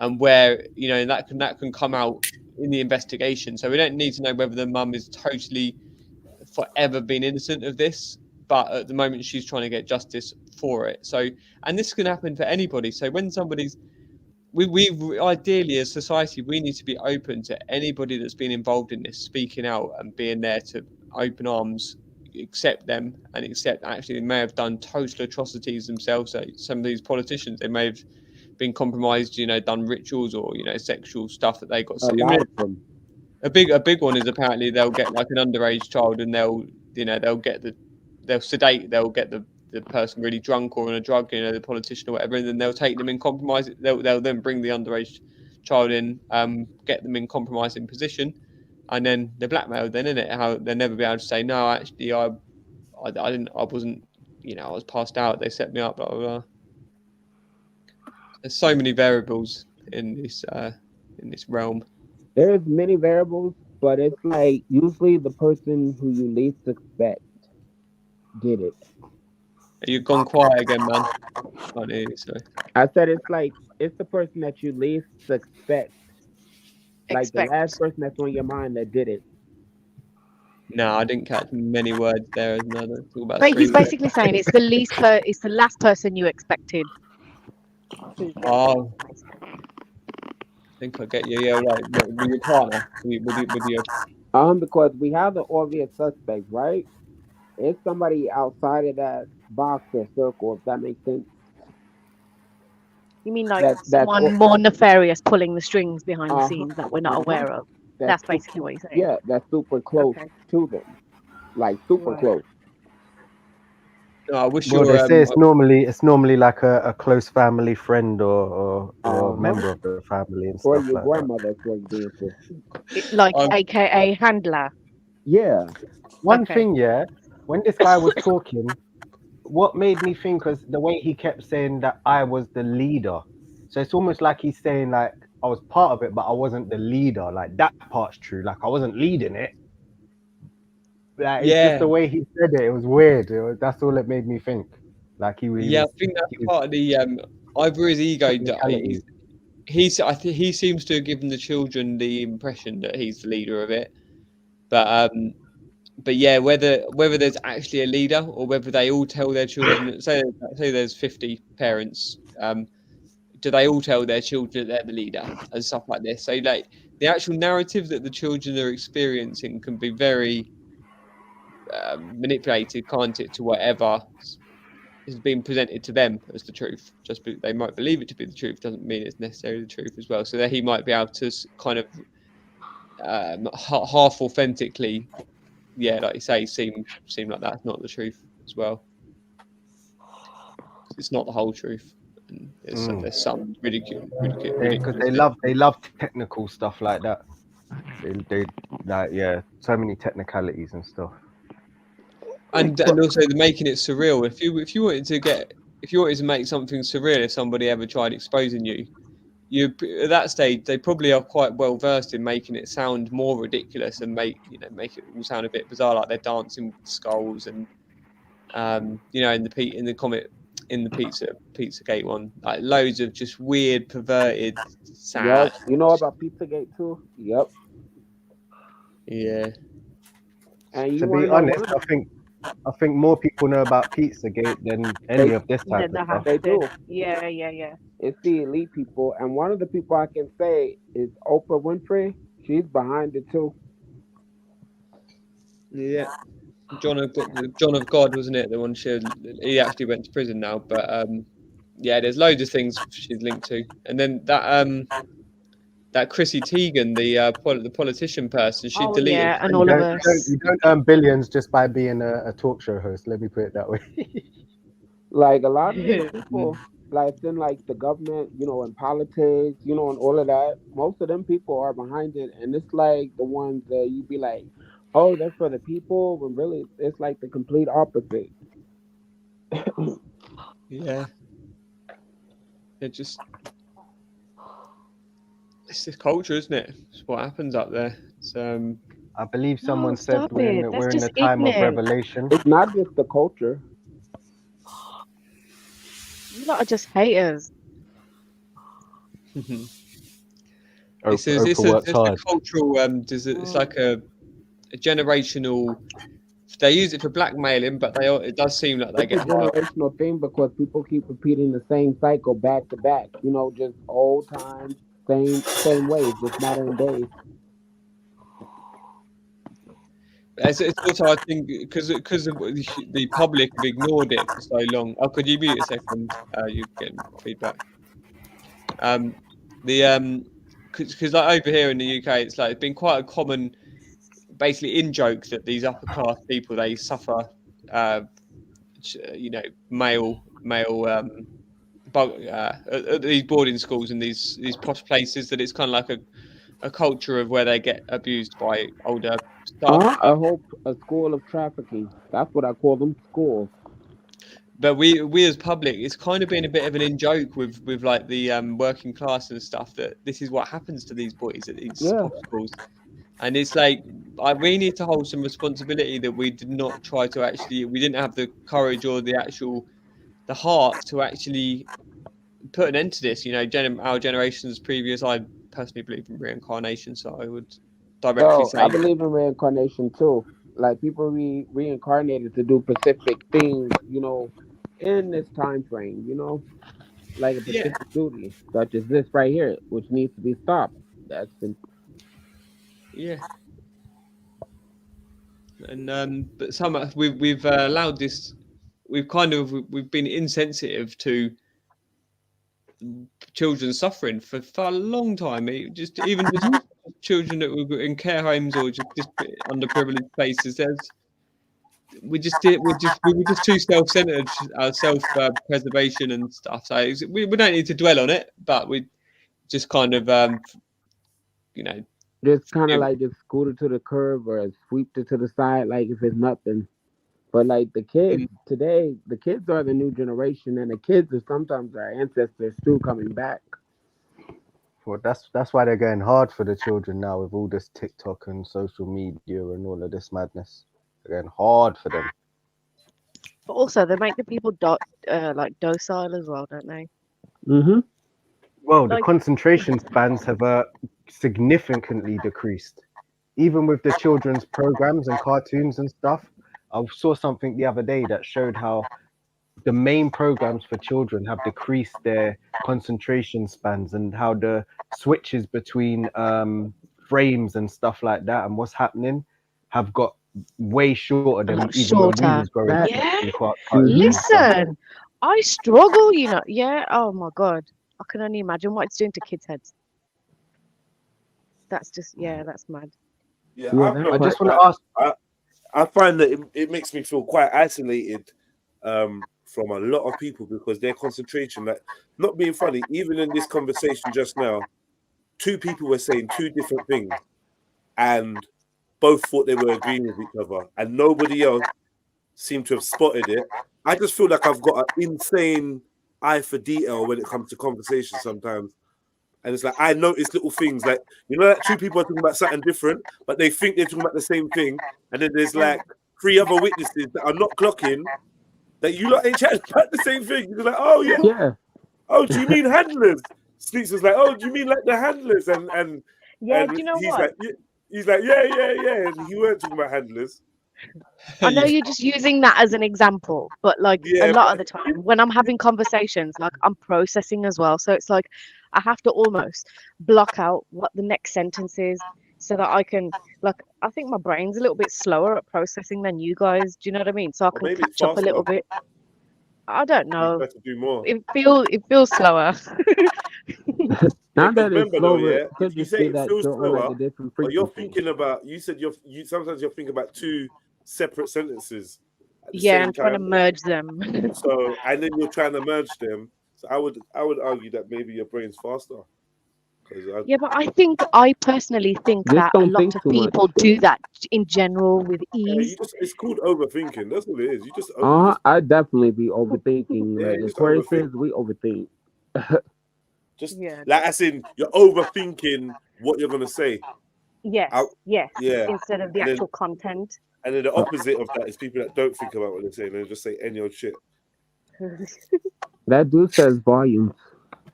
and where, you know, and that can come out in the investigation. So we don't need to know whether the mum is totally forever been innocent of this. But at the moment, she's trying to get justice for it. So, and this can happen for anybody. So when somebody's we ideally as society we need to be open to anybody that's been involved in this speaking out and being there to open arms, accept them and accept actually they may have done total atrocities themselves. So some of these politicians, they may have been compromised, you know, done rituals or, you know, sexual stuff that they got. A big one is apparently they'll get like an underage child and they'll sedate, they'll get the person really drunk or on a drug, you know, the politician or whatever, and then they'll take them in compromise. They'll then bring the underage child in, get them in compromising position, and then they're blackmailed. Then, innit? How they'll never be able to say no. Actually, I wasn't. You know, I was passed out. They set me up. Blah blah blah. There's so many variables in this realm. There's many variables, but it's like usually the person who you least suspect did it. You've gone quiet again, man. I said it's the person that you least suspect. Like the last person that's on your mind that did it. No, I didn't catch many words there. But he's basically saying it's the last person you expected. Oh, I think I get you. Yeah, right. With your partner, with your. Because we have the obvious suspects, right? It's somebody outside of that box or circle, if that makes sense. You mean like someone more nefarious pulling the strings behind the scenes that we're not aware of? That's basically what you're saying. Yeah, that's super close to them. Like super close. No, I wish they say it's normally like a close family friend or member of the family and or stuff your like grandmother, for example. Like AKA handler. Yeah. One thing, when this guy was talking, what made me think was the way he kept saying that I was the leader. So it's almost like he's saying like I was part of it, but I wasn't the leader. Like that part's true. Like I wasn't leading it. Like, it's just the way he said it. It was weird. That's all it made me think. Like he was. Yeah, I think that's part of the either his ego. He seems to have given the children the impression that he's the leader of it, but yeah, whether there's actually a leader or whether they all tell their children, say there's 50 parents, do they all tell their children that they're the leader and stuff like this? So like the actual narrative that the children are experiencing can be very manipulated, can't it, to whatever is being presented to them as the truth. Just they might believe it to be the truth doesn't mean it's necessarily the truth as well. So that he might be able to kind of half authentically, like you say, seem like that's not the truth as well. It's not the whole truth. And there's some ridicule because they love technical stuff like that. They like so many technicalities and stuff. And also the making it surreal. If you wanted to make something surreal, if somebody ever tried exposing you at that stage they probably are quite well versed in making it sound more ridiculous and make it all sound a bit bizarre, like they're dancing with skulls and in the Pizzagate one, like loads of just weird, perverted, sad. Yep. You know about Pizzagate too? Yep. Yeah. And to be honest, I think more people know about Pizzagate than any of this type of stuff. They do. Yeah. It's the elite people, and one of the people I can say is Oprah Winfrey. She's behind it too. Yeah. John of God, wasn't it? The one he actually went to prison now, but there's loads of things she's linked to, and then that Chrissy Teigen, the politician person, she deleted. Yeah, and all of us. You don't earn billions just by being a talk show host. Let me put it that way. Like a lot of these people, like in like the government, in politics, and all of that. Most of them people are behind it, and it's like the ones that you'd be like, oh, they're for the people, when really it's like the complete opposite. Yeah. It's this culture, isn't it? It's what happens up there. It's, I believe someone said we're in the time of revelation. It's not just the culture. You lot are just haters. It's a cultural. It's like a generational. They use it for blackmailing, but it does seem like they get a generational thing because people keep repeating the same cycle back to back. Just old times, same ways, just modern days. It's also, I think, because the public have ignored it for so long. Oh, could you mute a second? You're getting feedback. Because like over here in the UK, it's been quite a common, basically in joke that these upper class people, they suffer, male at these boarding schools and these posh places, that it's kind of like a culture of where they get abused by older staff. I hope a school of trafficking. That's what I call them, schools. But we as public, it's kind of been a bit of an in joke with like the working class and stuff, that this is what happens to these boys at these schools. And it's like, we need to hold some responsibility that we did not try to we didn't have the courage or the heart to actually put an end to this. Our generation's previous, I personally believe in reincarnation, so I would directly say. I believe in reincarnation too. Like people reincarnated to do specific things, in this time frame, like a specific duty, such as this right here, which needs to be stopped. That's simple. Yeah. And but we've allowed this. We've been insensitive to children suffering for a long time. Just children that were in care homes or just underprivileged places. We were just too self-centered, self-preservation and stuff. So we don't need to dwell on it, but we just kind of just kind of like just scoot it to the curb or sweep it to the side, like if it's nothing. But like the kids today, the kids are the new generation, and the kids are sometimes our ancestors too coming back. Well, that's why they're going hard for the children now with all this TikTok and social media and all of this madness. They're going hard for them. But also, they make the people docile as well, don't they? Mm-hmm. Well, the concentration spans have significantly decreased. Even with the children's programs and cartoons and stuff, I saw something the other day that showed how the main programs for children have decreased their concentration spans, and how the switches between frames and stuff like that and what's happening have got way shorter than even when we was growing up. Yeah. Listen, I struggle, you know. Yeah. Oh my God. I can only imagine what it's doing to kids' heads. That's just, yeah, that's mad. Yeah, I just want to ask. I find that it makes me feel quite isolated from a lot of people, because their concentration, like, not being funny, even in this conversation just now, two people were saying two different things and both thought they were agreeing with each other, and nobody else seemed to have spotted it. I just feel like I've got an insane eye for detail when it comes to conversation sometimes. And it's like, I notice little things, like, you know, like two people are talking about something different, but they think they're talking about the same thing. And then there's like three other witnesses that are not clocking that you lot ain't chatting about the same thing. You're like, oh yeah. Oh, do you mean handlers? Sneaks was like, oh, do you mean like the handlers? And yeah, and do you know he's what? like, he's like, yeah. And he weren't talking about handlers. I know you're just using that as an example, but like a lot of the time when I'm having conversations, like I'm processing as well. So it's like I have to almost block out what the next sentence is so that I can, like, I think my brain's a little bit slower at processing than you guys. Do you know what I mean? So I can catch up a little bit. I don't know. You have to do more. It feels slower. Now that it's remember slower, though, yeah, could you you say see it that feels you're on slower, like a different but you're frequency? thinking about, you said you sometimes you're thinking about two separate sentences at the Yeah, same I'm trying to time. merge them. So, and then you're trying to merge them. So I would argue that maybe your brain's faster. Yeah, but I personally think Just that a don't lot think of too much. people do that in general with ease. It's called overthinking. That's what it is. You just I definitely be overthinking. Yeah, Like you just Aquarius, we overthink. just like, as in you're overthinking what you're gonna say. Yes, Yeah. instead of the And then- actual content. And then the opposite of that is people that don't think about what they're saying and just say any old shit. That dude says volumes.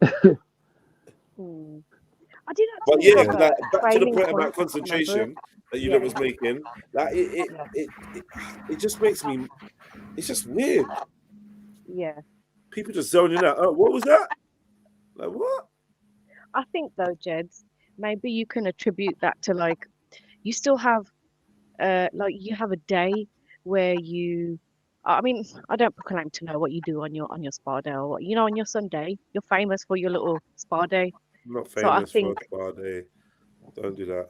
I did But actually yeah, have a like, back to the training point about point, I can't remember concentration it. that you lot was making. Like it just makes me. It's just weird. Yeah. People just zoning out. Oh, what was that? Like what? I think though, Jeds, maybe you can attribute that to like you still have like you have a day where you I mean, I don't proclaim to know what you do on your spa day or you know, on your Sunday. You're famous for your little spa day. I'm not So I famous think for a spa day. Don't do that.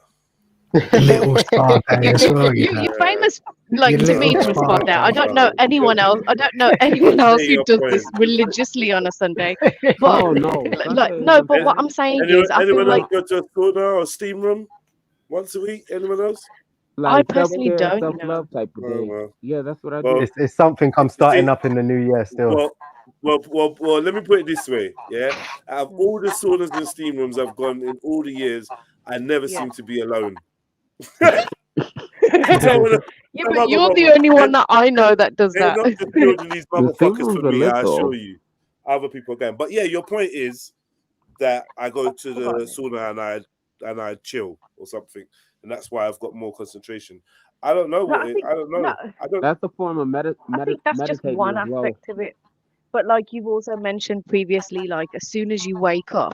Little spa day as well. you're famous, like, Your to me, little for a spa spa day. I day. don't know anyone else. I don't know anyone else who does this religiously on a Sunday. But Oh no, like no, but what I'm saying is, I feel anyone like else go to a sauna or steam room once a week? Anyone else? I personally don't. self-love type of day. well. Yeah, that's what I Well, do. It's something I'm starting up in the new year still. Well, let me put it this way. Yeah, out of all the saunas and steam rooms I've gone in all the years, I never seem to be alone. Yeah, but you're the only one that I know that does They're that. not just building these motherfuckers for me, I little. assure you. Other people can. But yeah, your point is that I go to the sauna and I chill or something, and that's why I've got more concentration. I don't know what I don't know. I don't. That's a form of I think that's just meditating one as well. aspect of it. But like you've also mentioned previously, like as soon as you wake up,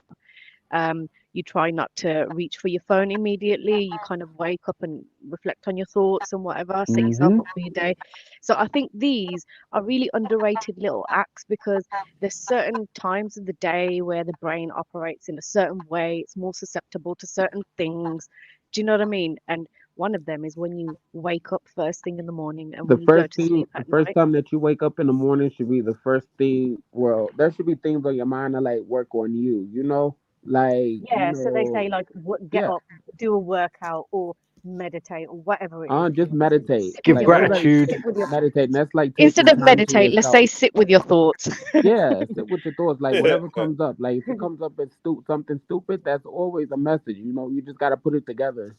you try not to reach for your phone immediately. You kind of wake up and reflect on your thoughts and whatever, set yourself up for your day. So I think these are really underrated little acts because there's certain times of the day where the brain operates in a certain way. It's more susceptible to certain things. Do you know what I mean? And one of them is when you wake up first thing in the morning and The when you go first to thing, sleep the at first night. time that you wake up in the morning should be the first thing. Well, there should be things on your mind that like work on you. You know, like Yeah, so they say like get yeah. up, do a workout or meditate or whatever it is. Just meditate. Give like, gratitude. Sit with your, meditate. And that's like instead taking of time to meditate, let's yourself. say sit with your thoughts. Yeah, sit with your thoughts. Like whatever comes up. Like if it comes up as something stupid, that's always a message. You know, you just gotta put it together.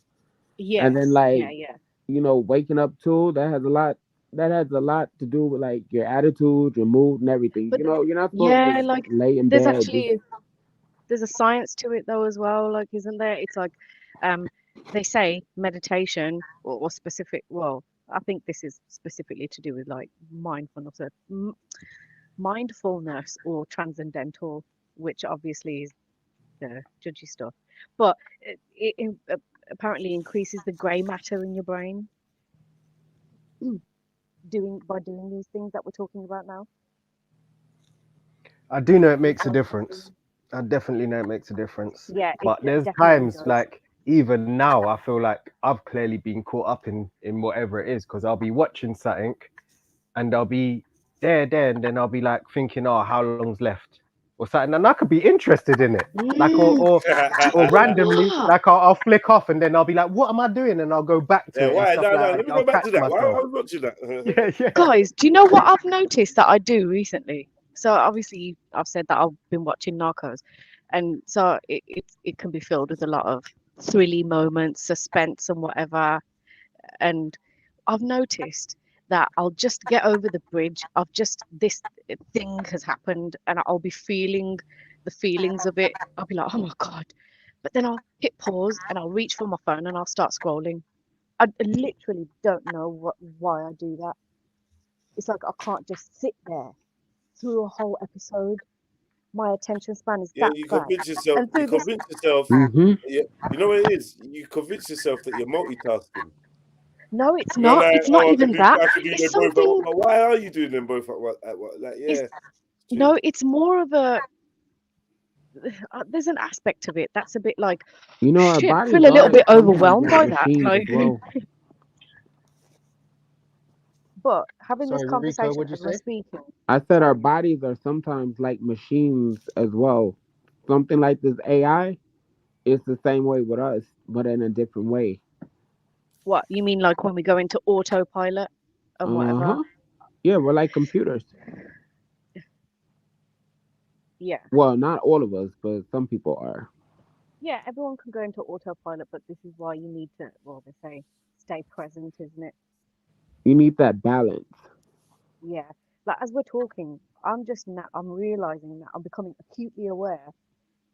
Yes. And then like yeah. you know, waking up too, that has a lot to do with like your attitude, your mood and everything. But You know, you're not supposed to just like lay in there's bed. actually there's a science to it though as well, like isn't there? It's like they say meditation or specific, well, I think this is specifically to do with like mindfulness. mindfulness or transcendental, which obviously is the judgy stuff, but it apparently increases the grey matter in your brain by doing these things that we're talking about now. I do know it makes a difference. I definitely know it makes a difference. Yeah, but there's times like even now I feel like I've clearly been caught up in whatever it is, because I'll be watching something and I'll be there, and then I'll be like thinking, oh, how long's left or something, and I could be interested in it, like or randomly, like I'll flick off and then I'll be like, what am I doing? And I'll go back to it. Why? No, Let me go back to that. Why I was watching that? yeah. Guys, do you know what I've noticed that I do recently? So obviously I've said that I've been watching Narcos, and so it can be filled with a lot of thrilly moments, suspense and whatever. And I've noticed that I'll just get over the bridge of just this thing has happened, and I'll be feeling the feelings of it. I'll be like, oh my God. But then I'll hit pause and I'll reach for my phone and I'll start scrolling. I literally don't know why I do that. It's like I can't just sit there through a whole episode. My attention span is that you bad. convince yourself. You convince yourself. Yeah, you know what it is. You convince yourself that you're multitasking. No, it's not. Like, it's not even that. It's something. But why are you doing them both at what? Like, yeah. No, it's more of a. There's an aspect of it that's a bit like. You know, shit, I feel a little bit overwhelmed by that. Like, well. But having this conversation as we're speaking. I said our bodies are sometimes like machines as well. Something like this AI, it's the same way with us, but in a different way. What you mean, like when we go into autopilot and whatever? Yeah, we're like computers. Yeah. Well, not all of us, but some people are. Yeah, everyone can go into autopilot, but this is why you need to. Well, they say stay present, isn't it? You need that balance. Yeah, like as we're talking, I'm realizing that I'm becoming acutely aware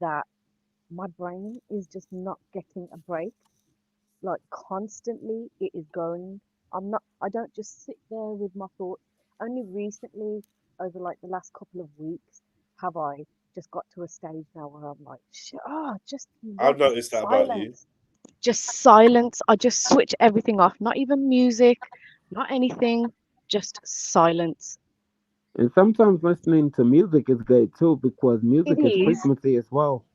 that my brain is just not getting a break. Like constantly it is going. I don't just sit there with my thoughts. Only recently, over like the last couple of weeks, have I just got to a stage now where I'm like, just I've noticed that silence. about you. Just silence. I just switch everything off. Not even music, not anything, just silence. And sometimes listening to music is good too, because music is frequency as well.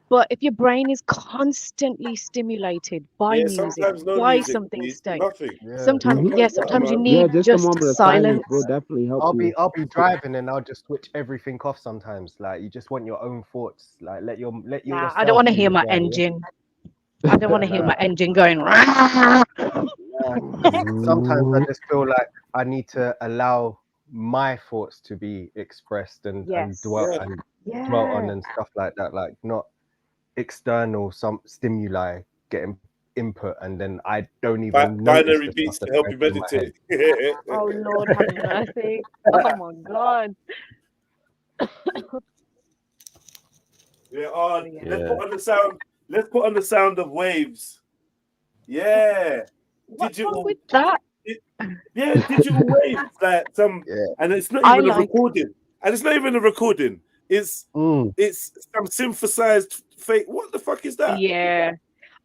But if your brain is constantly stimulated by music, by something sometimes, sometimes you need just silence. Will definitely help I'll be driving and I'll just switch everything off sometimes. Like you just want your own thoughts. Like let you. I don't want to hear my engine. I don't want to hear my engine going. Sometimes I just feel like I need to allow my thoughts to be expressed and dwell on and stuff like that. Like not external stimuli getting input, and then I don't even binary beats to help you meditate. Oh Lord, have mercy! Oh my God. Let's put on the sound. Let's put on the sound of waves. Yeah, digital with that. Digital waves. Like and it's not even a recording. And it's not even a recording. It's some synthesized fake. What the fuck is that? Yeah,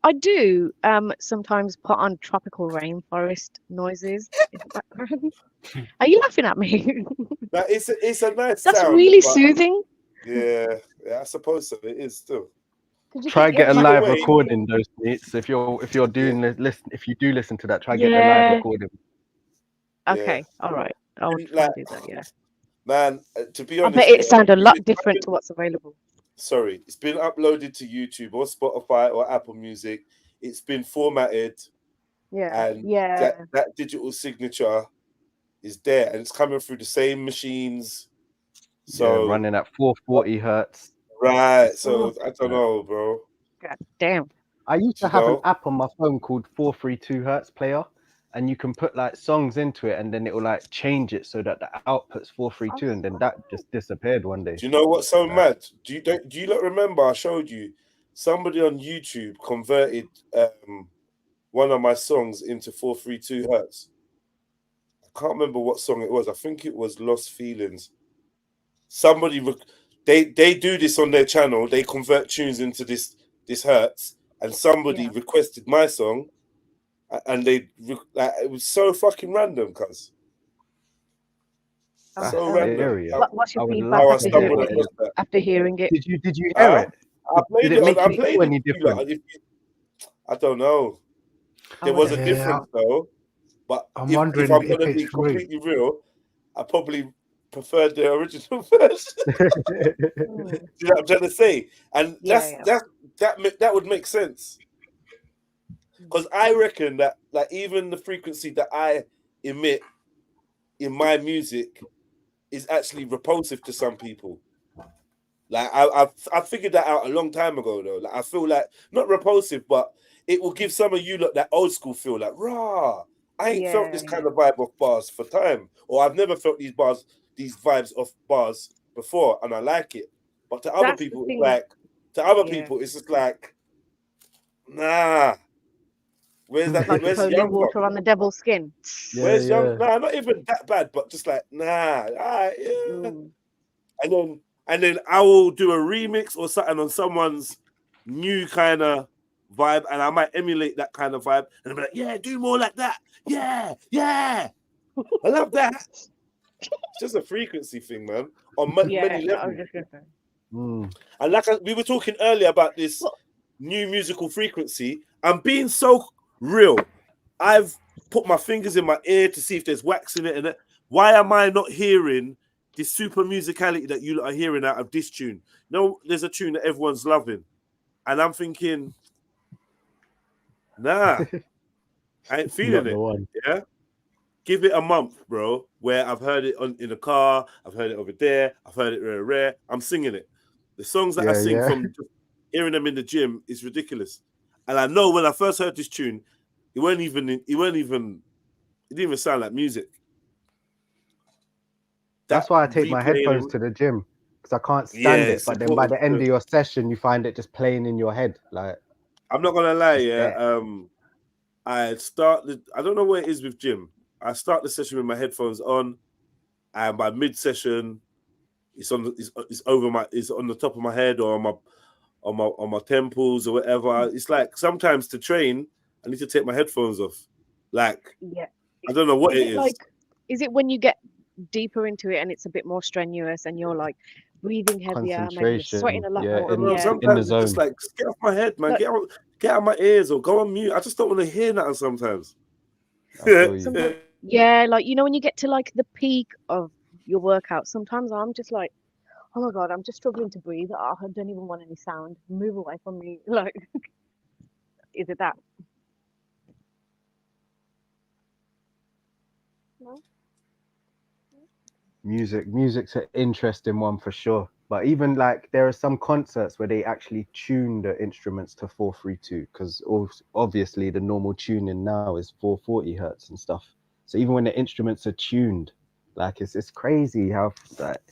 I do sometimes put on tropical rainforest noises in the background. Are you laughing at me? It's a nice. That's sound, really soothing. Yeah, I suppose so. It is still. Try get a live recording, those mates. If you're doing this, if you do listen to that, try get a live recording. Okay, all right. I'll try to do that. Yeah. Man, to be honest, I bet it sounded a lot different to what's available. Sorry, it's been uploaded to YouTube or Spotify or Apple Music. It's been formatted. Yeah. And that digital signature is there, and it's coming through the same machines. So running at 440 hertz. Right. So I don't know, bro. God damn. I used to have an app on my phone called 432 hertz player. And you can put like songs into it, and then it will like change it so that the output's 432, and then that just disappeared one day. Do you know what's so mad? Do you not remember? I showed you somebody on YouTube converted one of my songs into 432 hertz. I can't remember what song it was. I think it was Lost Feelings. somebody they do this on their channel. They convert tunes into this hertz, and somebody requested my song, and it was so fucking random, cuz. So random. What's your feedback after hearing it? Did you hear it? I played Did it make I you played feel it. any different? I don't know. There was a difference though, but I'm wondering if I'm if gonna be it's completely real, I probably preferred the original version. You know what I'm trying to say? And that would make sense. Because I reckon that like even the frequency that I emit in my music is actually repulsive to some people. Like I figured that out a long time ago though. Like I feel like not repulsive, but it will give some of you look that old school feel like rah. I ain't felt this kind of vibe of bars for time, or I've never felt these vibes of bars before, and I like it. But to other people, it's just like, nah. Where's that? Like where's holy water on the devil's skin. Where's Young? Nah, not even that bad, but just like nah. And then I will do a remix or something on someone's new kind of vibe, and I might emulate that kind of vibe, and I'll be like, yeah, do more like that. Yeah. I love that. It's just a frequency thing, man. On many levels. And like we were talking earlier about this new musical frequency, I'm being so real. I've put my fingers in my ear to see if there's wax in it, and why am I not hearing this super musicality that you are hearing out of this tune? No, there's a tune that everyone's loving, and I'm thinking, nah, I ain't feeling it. Yeah, give it a month, bro. Where I've heard it in the car, I've heard it over there, I've heard it rare. I'm singing it. The songs that I sing from just hearing them in the gym is ridiculous. And I know when I first heard this tune, it didn't even sound like music. That's why I take my headphones to the gym, because I can't stand it. But then by the end of your session, you find it just playing in your head. Like, I'm not gonna lie, I don't know what it is with gym. I start the session with my headphones on, and by mid-session, it's on the top of my head or on my temples or whatever. It's like sometimes to train, I need to take my headphones off. Like, I don't know what it is. Like, is it when you get deeper into it and it's a bit more strenuous and you're like breathing heavier, maybe you're sweating a lot more? Sometimes it's just like, get off my head, man. Get out of my ears or go on mute. I just don't want to hear that sometimes. Yeah, like, you know, when you get to like the peak of your workout, sometimes I'm just like, oh my God, I'm just struggling to breathe. I don't even want any sound. Move away from me. Like, is it that? No? Music's an interesting one for sure. But even like there are some concerts where they actually tune the instruments to 432, because obviously the normal tuning now is 440 hertz and stuff. So even when the instruments are tuned, like it's crazy how that,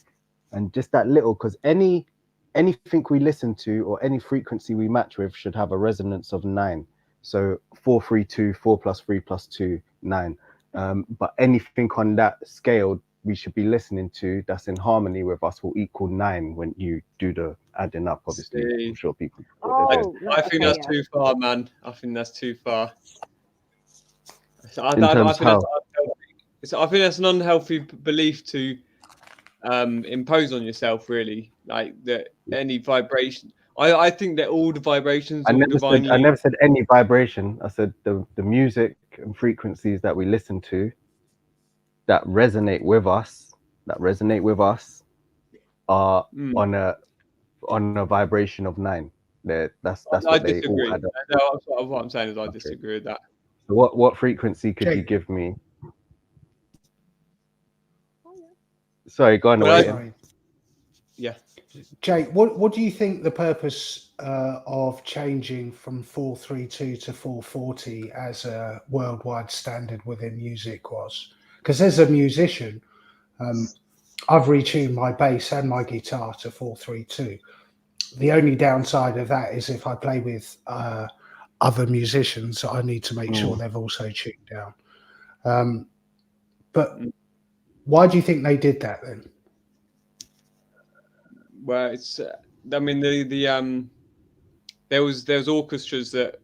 and just that little, because anything we listen to or any frequency we match with should have a resonance of 9. So 432, 4 plus 3 plus 2, 9. But anything on that scale we should be listening to that's in harmony with us will equal 9 when you do the adding up. Obviously, I'm sure people. I think that's too far, man. I think that's too far. I think that's an unhealthy belief to impose on yourself, really. Like that any vibration. I think that all the vibrations. I never said any vibration. I said the music and frequencies that we listen to that resonate with us are on a vibration of 9. That's I disagree. That's what I'm saying is I disagree with that. So what frequency could you give me? Sorry, go on. Yeah. Jake, what do you think the purpose of changing from 432 to 440 as a worldwide standard within music was? Because as a musician, I've retuned my bass and my guitar to 432. The only downside of that is if I play with other musicians, I need to make sure they've also tuned down. But why do you think they did that then? where it's. I mean, there was orchestras that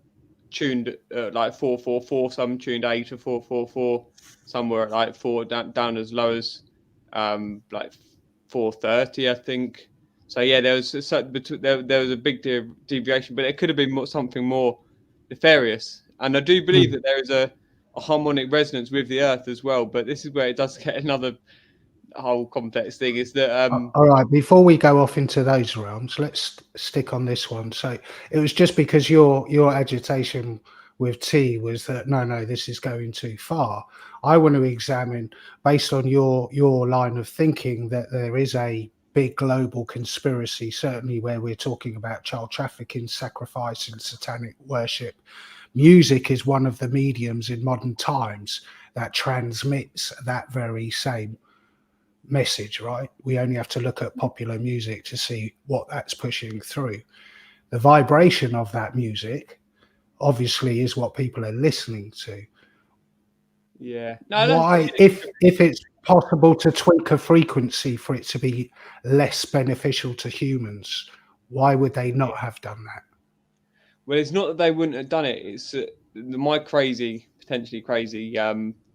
tuned like 4/4/4, some tuned 8 to 4/4/4, some were at like 4 down as low as like 4/30, I think. So yeah, there was a big deviation, but it could have been something more nefarious. And I do believe that there is a harmonic resonance with the Earth as well. But this is where it does get another whole complex thing. Is that all right? Before we go off into those realms, let's stick on this one. So it was just because your agitation with T was that no, this is going too far. I want to examine, based on your line of thinking, that there is a big global conspiracy, certainly where we're talking about child trafficking, sacrifice, and satanic worship. Music is one of the mediums in modern times that transmits that very same message, right? We only have to look at popular music to see what that's pushing through. The vibration of that music obviously is what people are listening to. Yeah. Why, if it's possible to tweak a frequency for it to be less beneficial to humans, why would they not have done that? Well, it's not that they wouldn't have done it. It's my potentially crazy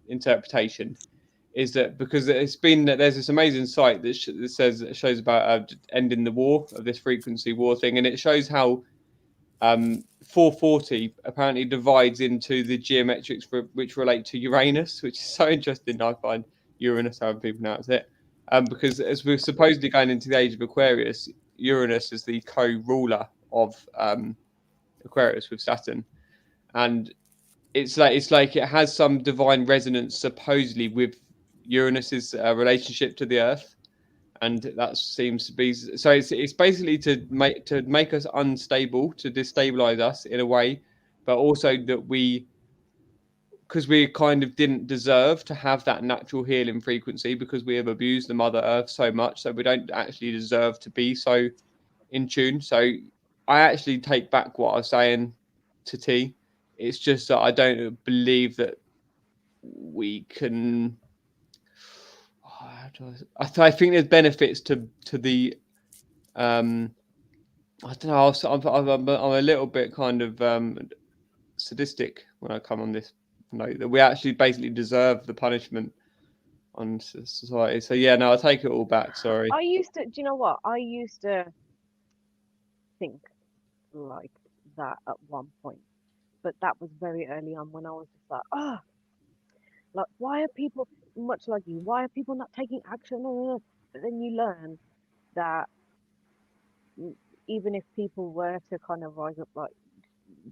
interpretation is that because there's this amazing site that shows about ending the war of this frequency war thing, and it shows how 440 apparently divides into the geometrics which relate to Uranus, which is so interesting. I find Uranus, how people pronounce it, because as we're supposedly going into the age of Aquarius, Uranus is the co-ruler of Aquarius with Saturn, and it's like it has some divine resonance supposedly with Uranus's relationship to the Earth, and that seems to be so. It's basically to make us unstable, to destabilize us in a way, but also that because we kind of didn't deserve to have that natural healing frequency because we have abused the Mother Earth so much, so we don't actually deserve to be so in tune. So I actually take back what I was saying to T. It's just that I don't believe that we can. I think there's benefits to the. I don't know. I'm a little bit kind of sadistic when I come on this note that we actually basically deserve the punishment on society. So yeah, no, I take it all back. Sorry. I used to. Do you know what? I used to think like that at one point, but that was very early on when I was just like, like why are people, much like you, why are people not taking action? But then you learn that even if people were to kind of rise up, like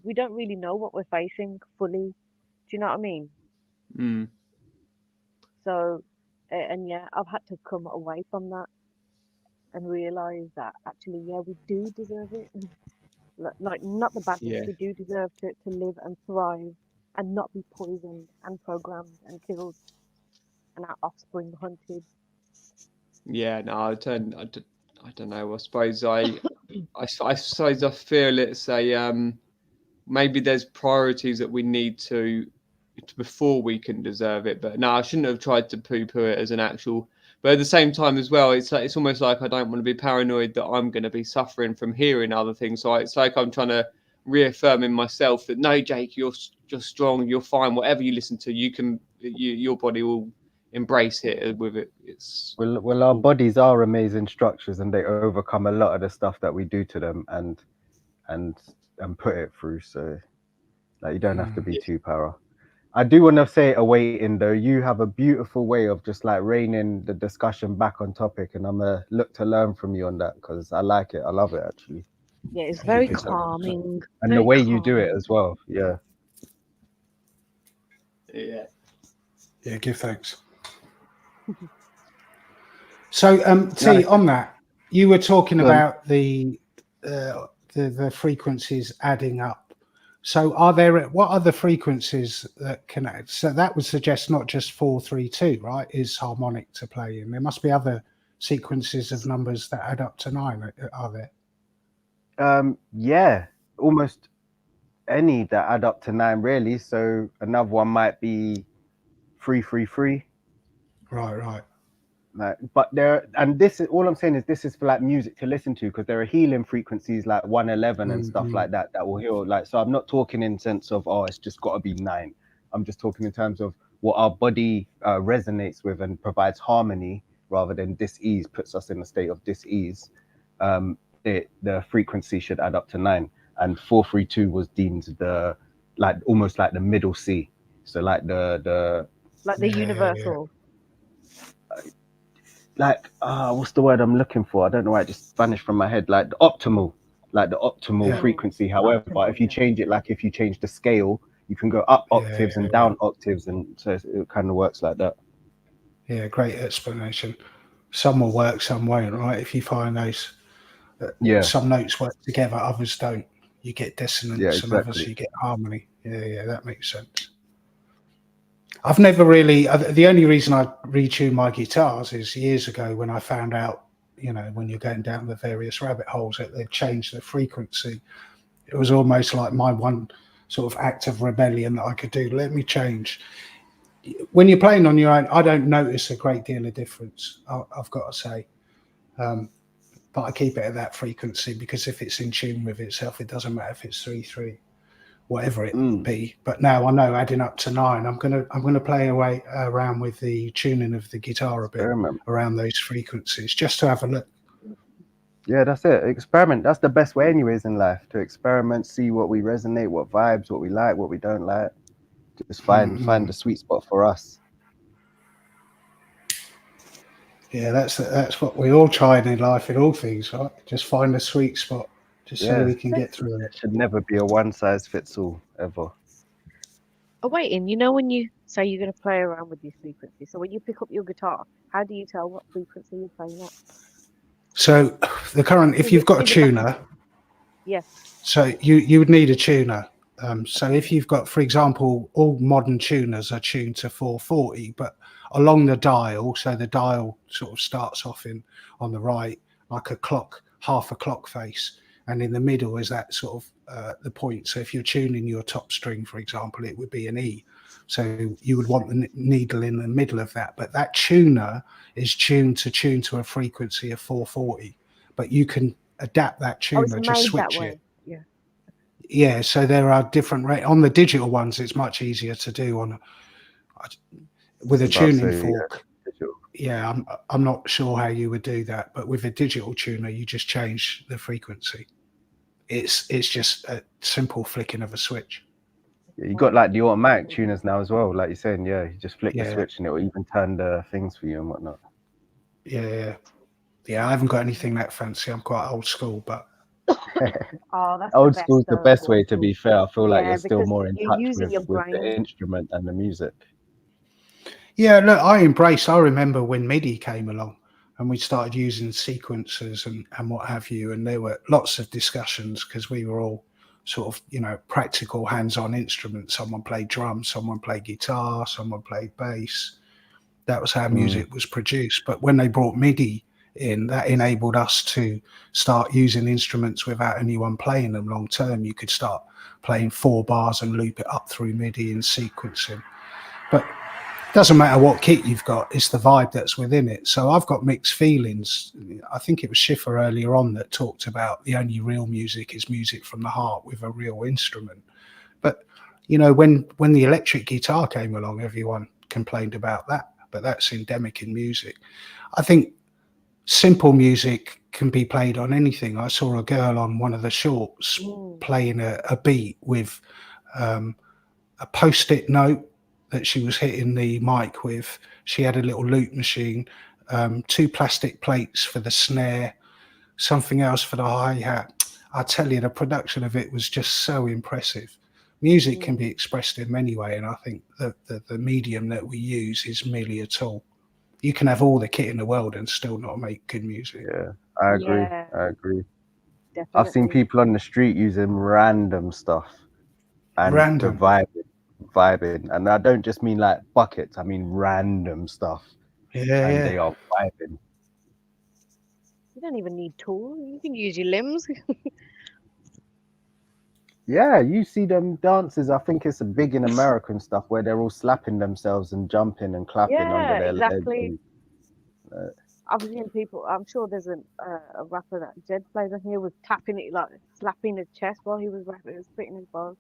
we don't really know what we're facing fully. Do you know what I mean? So, and yeah, I've had to come away from that and realize that actually, yeah, we do deserve it. Like not the badness. Yeah. We do deserve to live and thrive and not be poisoned and programmed and killed and our offspring hunted. Yeah, no, I don't know. I suppose I suppose I feel it's a maybe there's priorities that we need to before we can deserve it. But no, I shouldn't have tried to poo-poo it as an actual. But at the same time as well, it's almost like I don't want to be paranoid that I'm going to be suffering from hearing other things. So it's like I'm trying to reaffirm in myself that no, Jake, you're strong, you're fine. Whatever you listen to, your body will embrace it with it. Well, our bodies are amazing structures, and they overcome a lot of the stuff that we do to them and put it through. So, like, you don't have to be too para. I do want to say awaiting though, you have a beautiful way of just like reining the discussion back on topic, and I'm gonna look to learn from you on that because I like it. I love it actually. Yeah, it's very calming. And very the way calming. you do it as well. Yeah. Yeah. Yeah, give thanks. So, T, on that, you were talking about the frequencies adding up. So, what are the frequencies that connect? So that would suggest not just 432, right? Is harmonic to play in. There must be other sequences of numbers that add up to 9. Are there? Yeah, almost any that add up to 9, really. So another one might be 333. Right. Like, but this is all I'm saying is this is for like music to listen to, because there are healing frequencies like 111 and stuff like that will heal. Like, so I'm not talking in sense of, oh, it's just got to be 9. I'm just talking in terms of what our body resonates with and provides harmony rather than dis-ease, puts us in a state of dis-ease. The frequency should add up to 9, and 432 was deemed almost like the middle C. So like the universal. Like what's the word I'm looking for? I don't know why it just vanished from my head. Like the optimal frequency. However, if you change it, like if you change the scale, you can go up octaves and down octaves, and so it kind of works like that. Yeah, great explanation. Some will work, some won't, right? If you find those, some notes work together, others don't. You get dissonance, and others you get harmony. Yeah, that makes sense. I've never really. The only reason I retune my guitars is years ago when I found out, when you're going down the various rabbit holes, that they've changed the frequency. It was almost like my one sort of act of rebellion that I could do. Let me change. When you're playing on your own, I don't notice a great deal of difference, I've got to say. But I keep it at that frequency, because if it's in tune with itself, it doesn't matter if it's 3/3, whatever it be. But now I know adding up to 9, I'm gonna play around with the tuning of the guitar a bit around those frequencies, just to have a look. Yeah, that's it. Experiment. That's the best way, anyways, in life, to experiment, see what we resonate, what vibes, what we like, what we don't like. Just find the sweet spot for us. Yeah, that's what we all try in life, in all things, right? Just find a sweet spot, just so we can get through it. It should never be a one size fits all, ever. Oh, wait, and when you say you're going to play around with these frequencies, so when you pick up your guitar, how do you tell what frequency you're playing at? So if you've got a tuner, so you would need a tuner. So if you've got, for example, all modern tuners are tuned to 440, but along the dial, so the dial sort of starts off on the right like a clock, half a clock face, and in the middle is that sort of the point. So if you're tuning your top string, for example, it would be an E. So you would want the needle in the middle of that, but that tuner is tuned to a frequency of 440, but you can adapt that tuner, just switch it. Yeah, so there are different on the digital ones. It's much easier to do with a tuning fork. Yeah, I'm not sure how you would do that, but with a digital tuner, you just change the frequency. It's just a simple flicking of a switch. Yeah, you got like the automatic tuners now as well, like you're saying. Yeah, you just flick the switch and it will even turn the things for you and whatnot. Yeah. I haven't got anything that fancy. I'm quite old school, but. That's old school's the best way, to be fair. I feel like you're still more in touch with the instrument and the music. Yeah, look, I remember when MIDI came along and we started using sequencers and what have you, and there were lots of discussions because we were all sort of, practical hands-on instruments. Someone played drums, someone played guitar, someone played bass. That was how music was produced. But when they brought MIDI in, that enabled us to start using instruments without anyone playing them long term. You could start playing 4 bars and loop it up through MIDI and sequencing. But it doesn't matter what kit you've got, it's the vibe that's within it. So I've got mixed feelings. I think it was Schiffer earlier on that talked about the only real music is music from the heart with a real instrument. But when the electric guitar came along, everyone complained about that, but that's endemic in music. I think simple music can be played on anything. I saw a girl on one of the shorts playing a beat with a post-it note that she was hitting the mic with. She had a little loop machine, 2 plastic plates for the snare, something else for the hi-hat. I tell you, the production of it was just so impressive. Music can be expressed in many ways, and I think the medium that we use is merely a tool. You can have all the kit in the world and still not make good music. Yeah, I agree. Definitely. I've seen people on the street using random stuff and vibing. And I don't just mean like buckets, I mean random stuff. Yeah, and they are vibing. You don't even need tools. You can use your limbs. Yeah, you see them dances. I think it's a big in American stuff where they're all slapping themselves and jumping and clapping under their legs. I've seen people. I'm sure there's a rapper that Jed plays on here was tapping it, like slapping his chest while he was rapping, spitting his bars.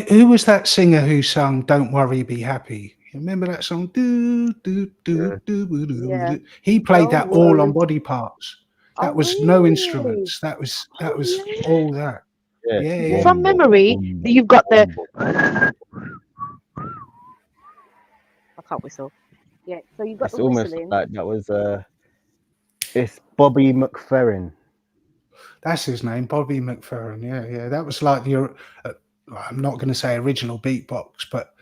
Who was that singer who sung "Don't Worry, Be Happy"? You remember that song? Do, do, do, do, do, do, Yeah. do. He played that all worry. on body parts. That Oh, was no really? instruments. That was yeah. all that. Yeah. Yeah. From memory, you've got the. I can't whistle. Yeah, so you've got It's the almost whistling. like that was it's Bobby McFerrin. That's his name, Bobby McFerrin. Yeah. That was like the. I'm not going to say original beatbox, but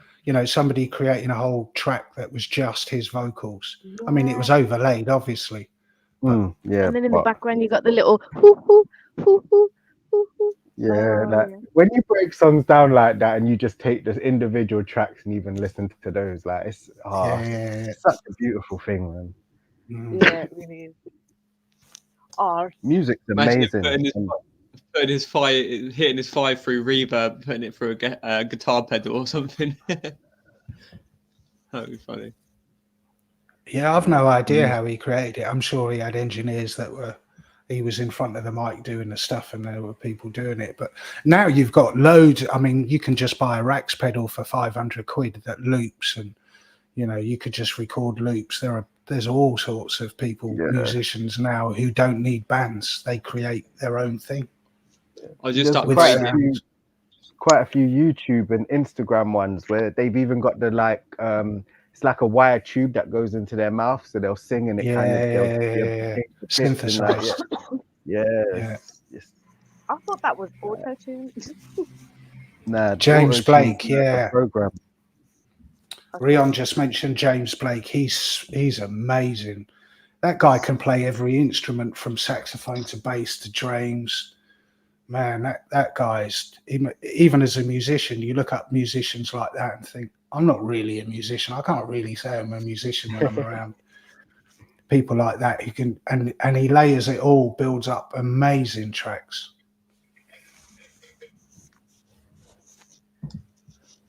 somebody creating a whole track that was just his vocals. Yeah. I mean, it was overlaid, obviously. Yeah. And then in the background, you got the little hoo hoo hoo hoo hoo hoo. Yeah, like yeah. when you break songs down like that and you just take the individual tracks and even listen to those, like it's Yeah. such a beautiful thing, man. Yeah, it really is. Music's Imagine amazing. putting his hitting his 5 through reverb, putting it through a guitar pedal or something. That would be funny. Yeah, I've no idea how he created it. I'm sure he had engineers he was in front of the mic doing the stuff and there were people doing it. But now you've got loads. I mean, you can just buy a Rax pedal for 500 quid that loops, and you could just record loops. There's all sorts of people, musicians now who don't need bands. They create their own thing. I just upgraded quite a few YouTube and Instagram ones where they've even got the it's like a wire tube that goes into their mouth, so they'll sing and it synthesize. Yes. I thought that was auto tune. Nah, James Blake, program. Rion just mentioned James Blake. He's amazing. That guy can play every instrument from saxophone to bass to drums. Man, that guy's, even as a musician, you look up musicians like that and think, I'm not really a musician. I can't really say I'm a musician when I'm around people like that who can, and he layers it all, builds up amazing tracks.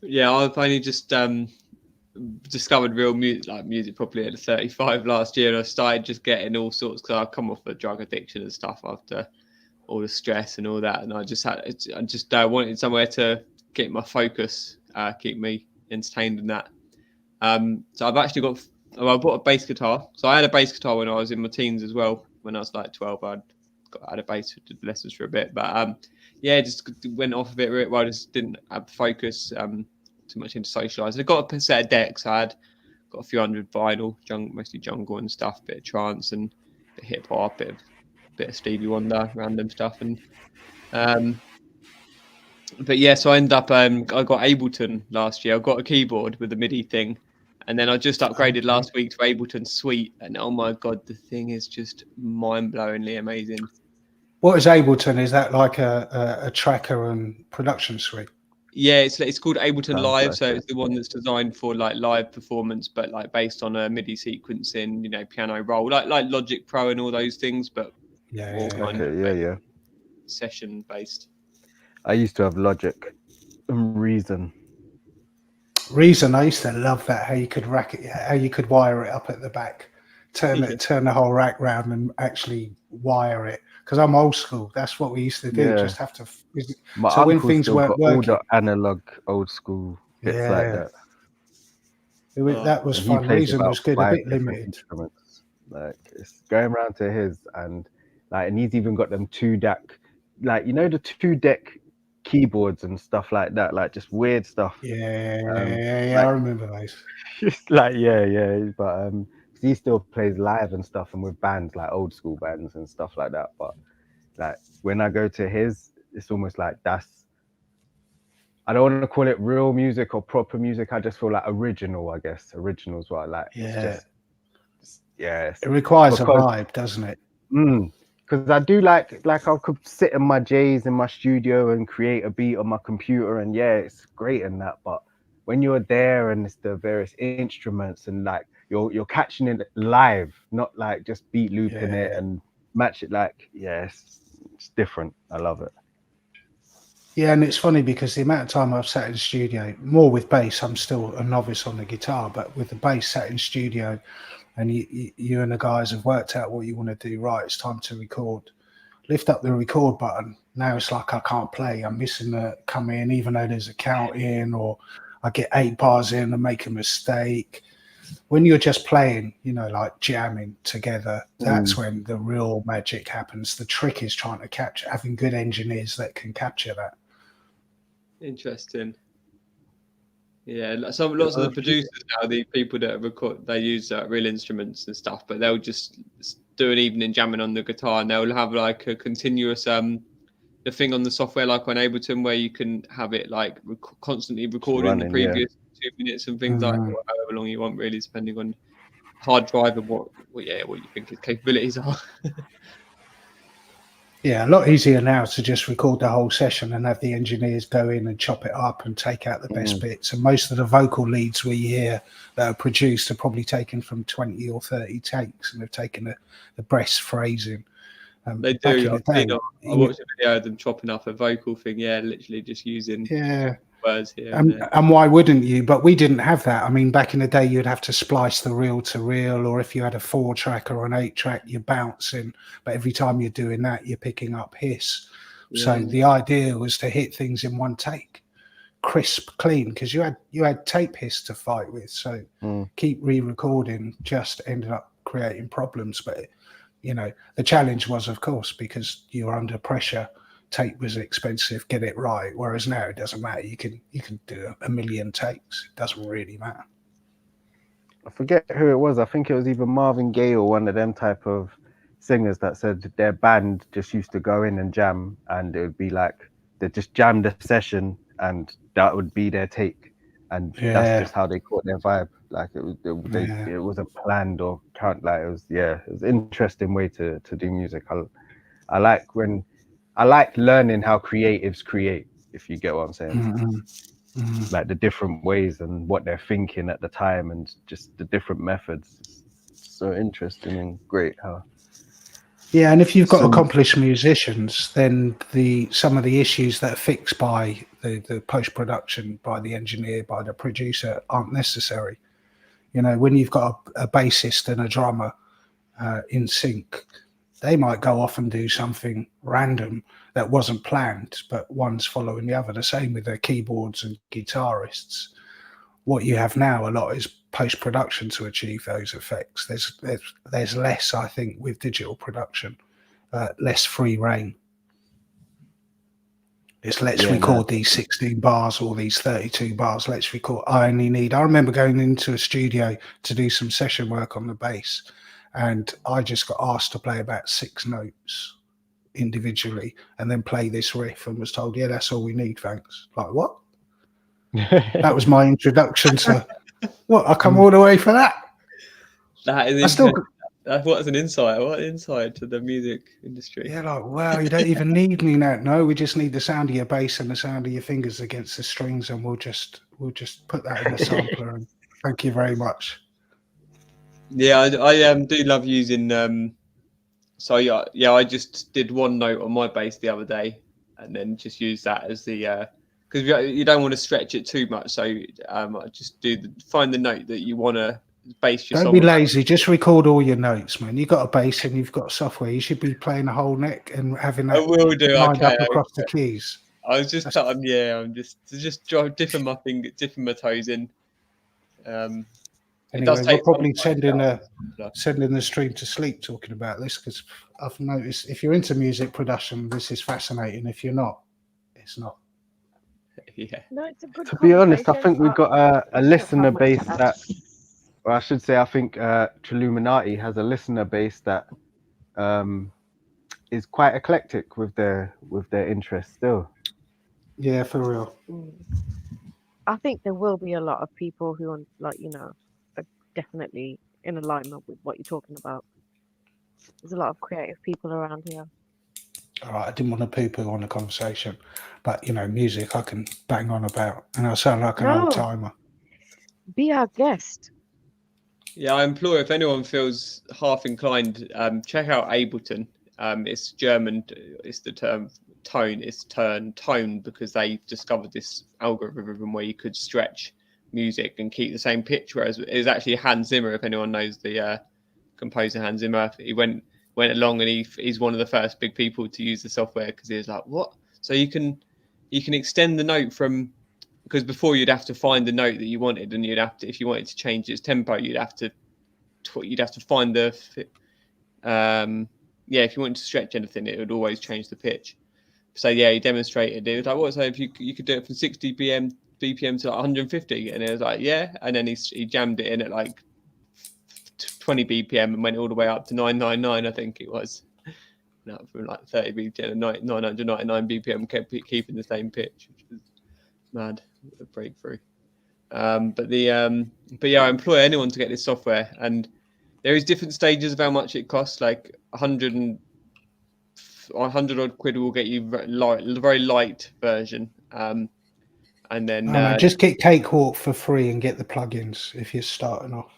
Yeah, I've only just discovered real music properly at 35 last year, and I started just getting all sorts, because I come off a drug addiction and stuff after all the stress and all that, and I just wanted somewhere to get my focus, keep me entertained in that. So I've actually I bought a bass guitar. So I had a bass guitar when I was in my teens as well. When I was like 12, I had a bass, did lessons for a bit, but just went off a bit where I just didn't have focus too much into socialising. I got a set of decks. I had got a few hundred vinyl, mostly jungle and stuff, bit of trance and a bit of hip hop, bit of Stevie Wonder, random stuff, and but yeah, so I ended up I got Ableton last year. I got a keyboard with a MIDI thing, and then I just upgraded last week to Ableton Suite, and oh my god, the thing is just mind-blowingly amazing. What is Ableton? Is that like a tracker and production suite? Yeah, it's called Ableton Live, so it's the one that's designed for like live performance, but like based on a MIDI sequencing, piano roll, like Logic Pro and all those things, but session based. I used to have Logic and Reason. I used to love that, how you could rack it, how you could wire it up at the back, turn the whole rack round and actually wire it. Because I'm old school. That's what we used to do. Just have to. So when things weren't working, all the analog old school bits like that. That was fun. Reason was good. A bit limited. Like it's going around to his and he's even got them 2-deck, the 2-deck keyboards and stuff like that, like just weird stuff. I remember those. But he still plays live and stuff and with bands, like old school bands and stuff like that. But like when I go to his, it's almost like I don't want to call it real music or proper music. I just feel like original, I guess. Original is what I like. It requires a vibe, doesn't it? Because I do like I could sit in my J's in my studio and create a beat on my computer, and it's great in that. But when you're there and it's the various instruments and like you're catching it live, not like just beat looping it and match it, it's different. I love it. Yeah, and it's funny because the amount of time I've sat in studio, more with bass, I'm still a novice on the guitar, but with the bass sat in studio and you and the guys have worked out what you want to do. Right, it's time to record. Lift up the record button. Now it's like I can't play. I'm missing the come in, even though there's a count in, or I get 8 bars in and make a mistake. When you're just playing, you know, like jamming together, that's when the real magic happens. The trick is trying to capture, having good engineers that can capture that. Interesting. Yeah, lots of the producers now, the people that record, they use real instruments and stuff, but they'll just do an evening jamming on the guitar, and they'll have like a continuous the thing on the software like on Ableton where you can have it like constantly recording the previous 2 minutes and things like however long you want, really, depending on hard drive and what you think its capabilities are. Yeah, a lot easier now to just record the whole session and have the engineers go in and chop it up and take out the best bits. And most of the vocal leads we hear that are produced are probably taken from 20 or 30 takes, and they've taken the breast phrasing. They do. I watched a video of them chopping up a vocal thing. Yeah, literally just using words here. And why wouldn't you? But we didn't have that. I mean, back in the day, you'd have to splice the reel to reel, or if you had a 4-track or an 8-track, you're bouncing. But every time you're doing that, you're picking up hiss. Yeah. So the idea was to hit things in one take, crisp, clean, because you had tape hiss to fight with. So keep re-recording just ended up creating problems. But you know, the challenge was, of course, because you were under pressure. Tape was expensive, get it right. Whereas now it doesn't matter. You can do a million takes. It doesn't really matter. I forget who it was. I think it was either Marvin Gaye or one of them type of singers that said their band just used to go in and jam, and it would be like they just jammed a session, and that would be their take, and that's just how they caught their vibe. Like it wasn't planned or count. Like it was an interesting way to do music. I like learning how creatives create, if you get what I'm saying. Like the different ways and what they're thinking at the time, and just the different methods. It's so interesting and great how. Yeah, and if you've got accomplished musicians, then some of the issues that are fixed by the post-production, by the engineer, by the producer, aren't necessary. You know, when you've got a bassist and a drummer in sync, they might go off and do something random that wasn't planned, but one's following the other. The same with their keyboards and guitarists. What you have now a lot is post-production to achieve those effects. There's less, I think, with digital production, less free reign. It's let's record these 16 bars or these 32 bars. Let's record. I remember going into a studio to do some session work on the bass, and I just got asked to play about 6 notes individually and then play this riff, and was told, yeah, that's all we need, thanks. Like, what? That was my introduction to what? I come all the way for that. That is what's an insight. What insight to the music industry? Yeah, like, wow, you don't even need me now. No, we just need the sound of your bass and the sound of your fingers against the strings, and we'll just put that in the sampler. And thank you very much. Yeah, I do love using. I just did 1 note on my bass the other day, and then just use that as the because you don't want to stretch it too much. So I just find the note that you want to base your song. Don't be lazy. Just record all your notes, man. You've got a bass and you've got software. You should be playing the whole neck and having that lined up across the keys. I was just I'm just dipping my toes in. Anyway, we're probably sending the stream to sleep talking about this, because I've noticed if you're into music production, this is fascinating. If you're not, it's not. Yeah. No, it's a good. To be honest, I think we've got a listener base that. Or I should say, I think Triluminati has a listener base that is quite eclectic with their interests still. Yeah, for real. I think there will be a lot of people who are are definitely in alignment with what you're talking about. There's a lot of creative people around here. All right, I didn't want to poo-poo on the conversation, but music I can bang on about, and I sound like an old timer. Be our guest. Yeah, I implore, if anyone feels half inclined, check out Ableton. It's German. It's the term tone. It's tone because they discovered this algorithm where you could stretch music and keep the same pitch. Whereas it was actually Hans Zimmer, if anyone knows the composer Hans Zimmer. He went along and he's one of the first big people to use the software, because he was like, what? So you can extend the note from, because before you'd have to find the note that you wanted, and you'd have to, if you wanted to change its tempo, you'd have to find the if you wanted to stretch anything, it would always change the pitch. So yeah, he demonstrated it. Was like, what? So if you could do it from 60 BPM to like 150, and it was like, yeah. And then he jammed it in at like 20 BPM and went all the way up to 999, I think it was. No, from like 30 BPM and 999 BPM, kept keeping the same pitch, which was mad, a breakthrough. But yeah, I employ anyone to get this software, and there is different stages of how much it costs. Like 100 odd quid will get you very light version, and then just get Cakewalk for free and get the plugins if you're starting off.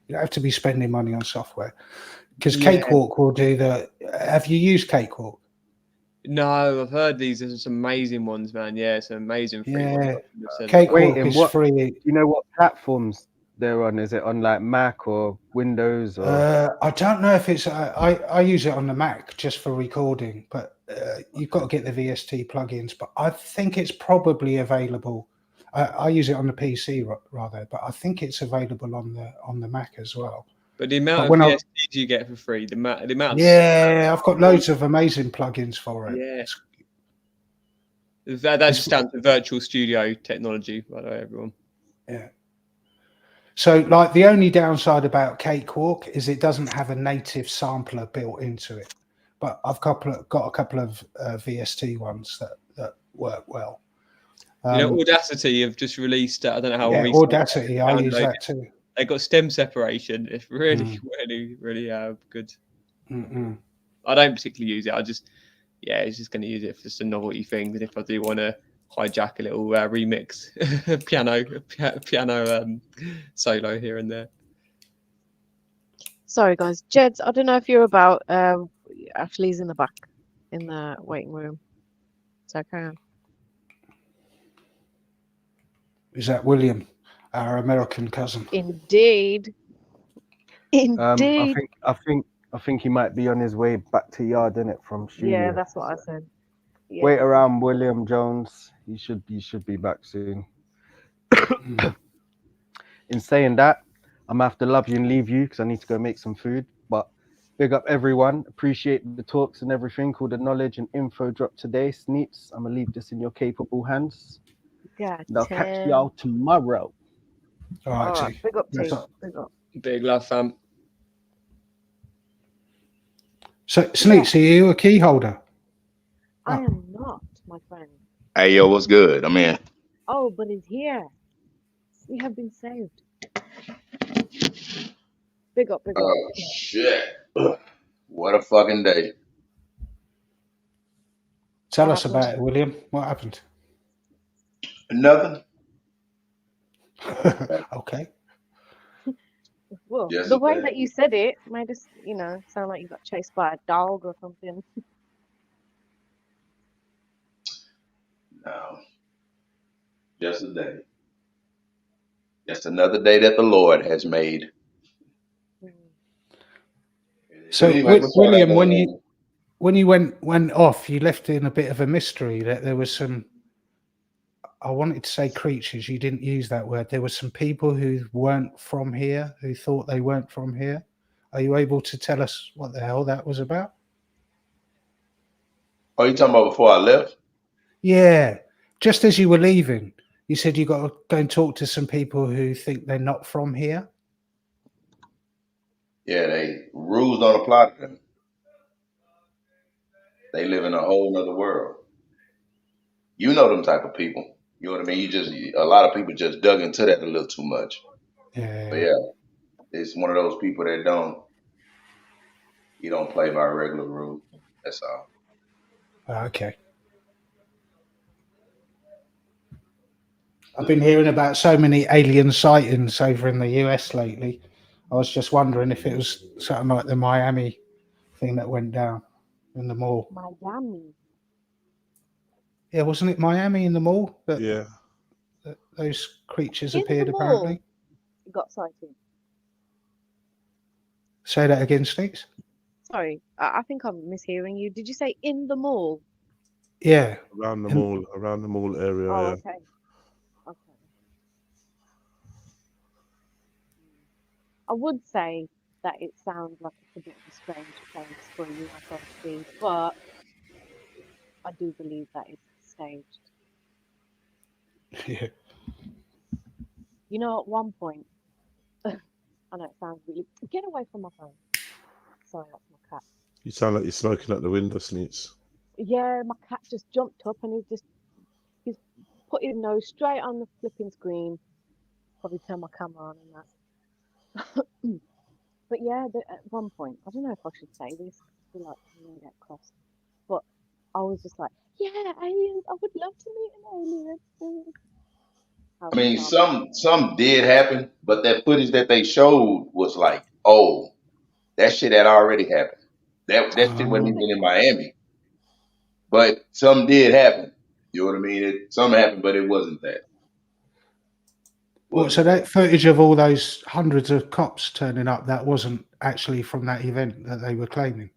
You don't have to be spending money on software, because Cakewalk will do the. Have you used Cakewalk? No, I've heard these. There's some amazing ones, man. Yeah, some amazing free ones. Cakewalk is free. You know what platforms they're on? Is it on like Mac or Windows? Or? I don't know if it's. I use it on the Mac just for recording, but you've got to get the VST plugins. But I think it's probably available. I use it on the PC rather, but I think it's available on the Mac as well. But the amount of VSTs you get for free, the amount. Yeah, I've got loads of amazing plugins for it. Yeah, that just stands for Virtual Studio Technology, by the way, everyone. Yeah. So, like, the only downside about Cakewalk is it doesn't have a native sampler built into it. But I've got a couple of VST ones that work well. Audacity have just released. I don't know how. Yeah, Audacity, I use that too. They got stem separation. It's really, really good. I don't particularly use it. It's just going to use it for just a novelty thing. And if I do want to hijack a little remix piano solo here and there. Sorry, guys. Jeds, I don't know if you're about. Ashley's in the back, in the waiting room. So carry on. Is that William, our American cousin? Indeed. I think he might be on his way back to yard, innit, from studio. Yeah, that's what I said. Yeah. Wait around, William Jones. He should be back soon. In saying that, I'm gonna have to love you and leave you because I need to go make some food. But big up everyone. Appreciate the talks and everything. All the knowledge and info dropped today. Sneeps, I'm gonna leave this in your capable hands. Yeah. I'll catch y'all tomorrow. All right. Big up, team. Big up. Big love, fam. So, Sneeps, are you a key holder? I am not, my friend. Hey, yo, what's good? I'm in. Oh, but he's here. We have been saved. Big up, big up. Oh, shit. What a fucking day. Tell us about it, William. What happened? Nothing. Okay. Well, the way that you said it made us, sound like you got chased by a dog or something. No. Just a day. Just another day that the Lord has made. So, William, when you went off, you left in a bit of a mystery that there was some. I wanted to say creatures. You didn't use that word. There were some people who weren't from here, who thought they weren't from here. Are you able to tell us what the hell that was about? Oh, you talking about before I left? Yeah. Just as you were leaving, you said you got to go and talk to some people who think they're not from here. Yeah, rules don't apply to them. They live in a whole nother world. You know them type of people. You know what I mean? A lot of people just dug into that a little too much. Yeah. But yeah, it's one of those people that you don't play by regular rules. That's all. Okay. I've been hearing about so many alien sightings over in the US lately. I was just wondering if it was something like the Miami thing that went down in the mall. Miami. Yeah, wasn't it Miami in the mall? Yeah. those creatures In appeared. the mall, Apparently, got sighted. say that again, Sneaks. Sorry, I think I'm mishearing you. Did you say in the mall? Yeah, around the mall area. Oh, Yeah. okay. Okay. I would say that it sounds like it's a bit of a strange place for a UFO to be, but I do believe that it's staged. Yeah. You know, at one point, I know it sounds really. Get away from my phone. Sorry, that's my cat. You sound like you're smoking at the window, Sneets. Yeah, my cat just jumped up and he's put his nose straight on the flipping screen. Probably turn my camera on and that. But yeah, at one point, I don't know if I should say this. I feel like I'm gonna get crossed. But I was just like, yeah, aliens. I would love to meet an alien. I mean, some did happen, but that footage that they showed was like, oh, that shit had already happened. That shit wasn't even in Miami. But some did happen. You know what I mean? Some happened, but it wasn't that. Well, so that footage of all those hundreds of cops turning up, that wasn't actually from that event that they were claiming.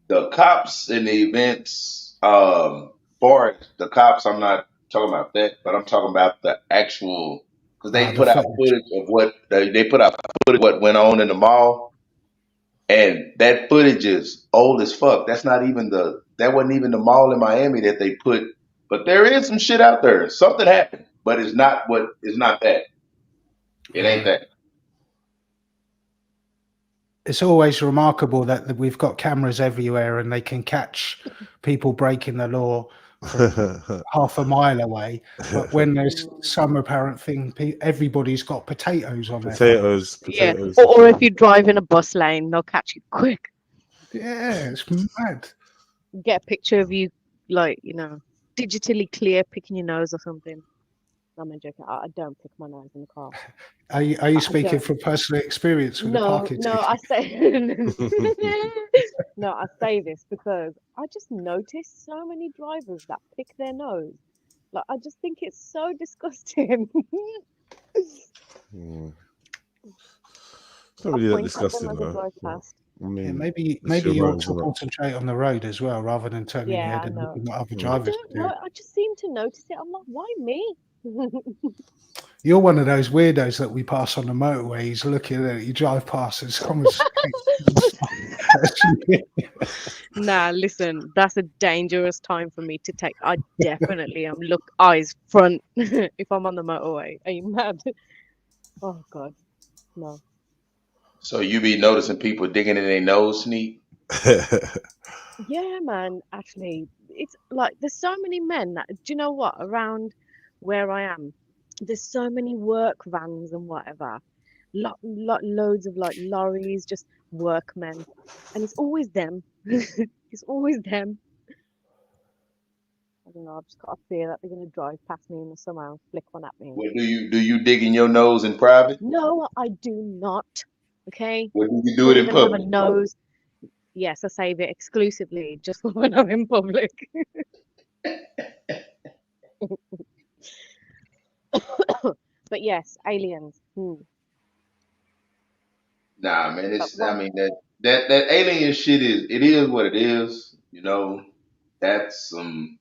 The cops in the events, for the cops, I'm not talking about that, but I'm talking about the actual, because they put out footage of what they put out footage of what went on in the mall, and that footage is old as fuck. That wasn't even the mall in Miami that they put, but there is some shit out there. Something happened, but it's not that. It ain't that. It's always remarkable that we've got cameras everywhere and they can catch people breaking the law from half a mile away. But when there's some apparent thing, everybody's got potatoes on their potatoes. Yeah, or if you drive in a bus lane, they'll catch you quick. Yeah, it's mad. Get a picture of you, like, digitally clear, picking your nose or something. I'm joking. I don't pick my nose in the car. Are you speaking from personal experience with the parking ticket? I say no. I say this because I just notice so many drivers that pick their nose. Like, I just think it's so disgusting. It's not really that disgusting, though. I mean, yeah, maybe you ought to concentrate on the road as well, rather than turning your head and looking at other drivers. I just seem to notice it. I'm like, why me? You're one of those weirdos that we pass on the motorway. He's looking at it, you drive past and someone's Nah, listen, that's a dangerous time for me to take. I definitely am eyes front if I'm on the motorway. Are you mad? Oh God, no. So you be noticing people digging in their nose, Sneak? Yeah, man. Actually, it's like there's so many men that, do you know what? Around where I am, there's so many work vans and whatever. Loads of like lorries, just workmen, and it's always them. It's always them. I don't know. I've just got a fear that they're gonna drive past me and somehow flick one at me. Well, do you dig in your nose in private? No, I do not. Okay. Well, do you do it in public? Have a public? nose. Yes, I save it exclusively just for when I'm in public. But yes, aliens. Nah, man. I mean that alien shit is what it is. That's some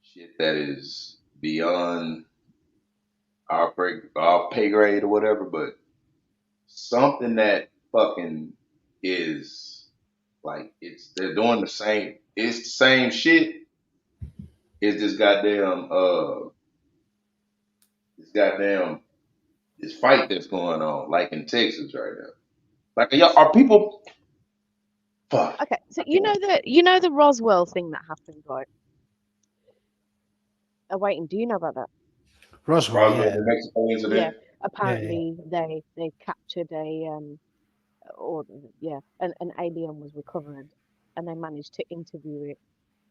shit that is beyond our pay grade or whatever. But something that fucking is like they're doing the same. It's the same shit. It's this this fight that's going on, like in Texas right now. Like, are people? Fuck. Okay, so you know the Roswell thing that happened, right? Oh, wait, do you know about that? Roswell, yeah. The Mexico incident. Yeah, apparently they captured an alien was recovered, and they managed to interview it.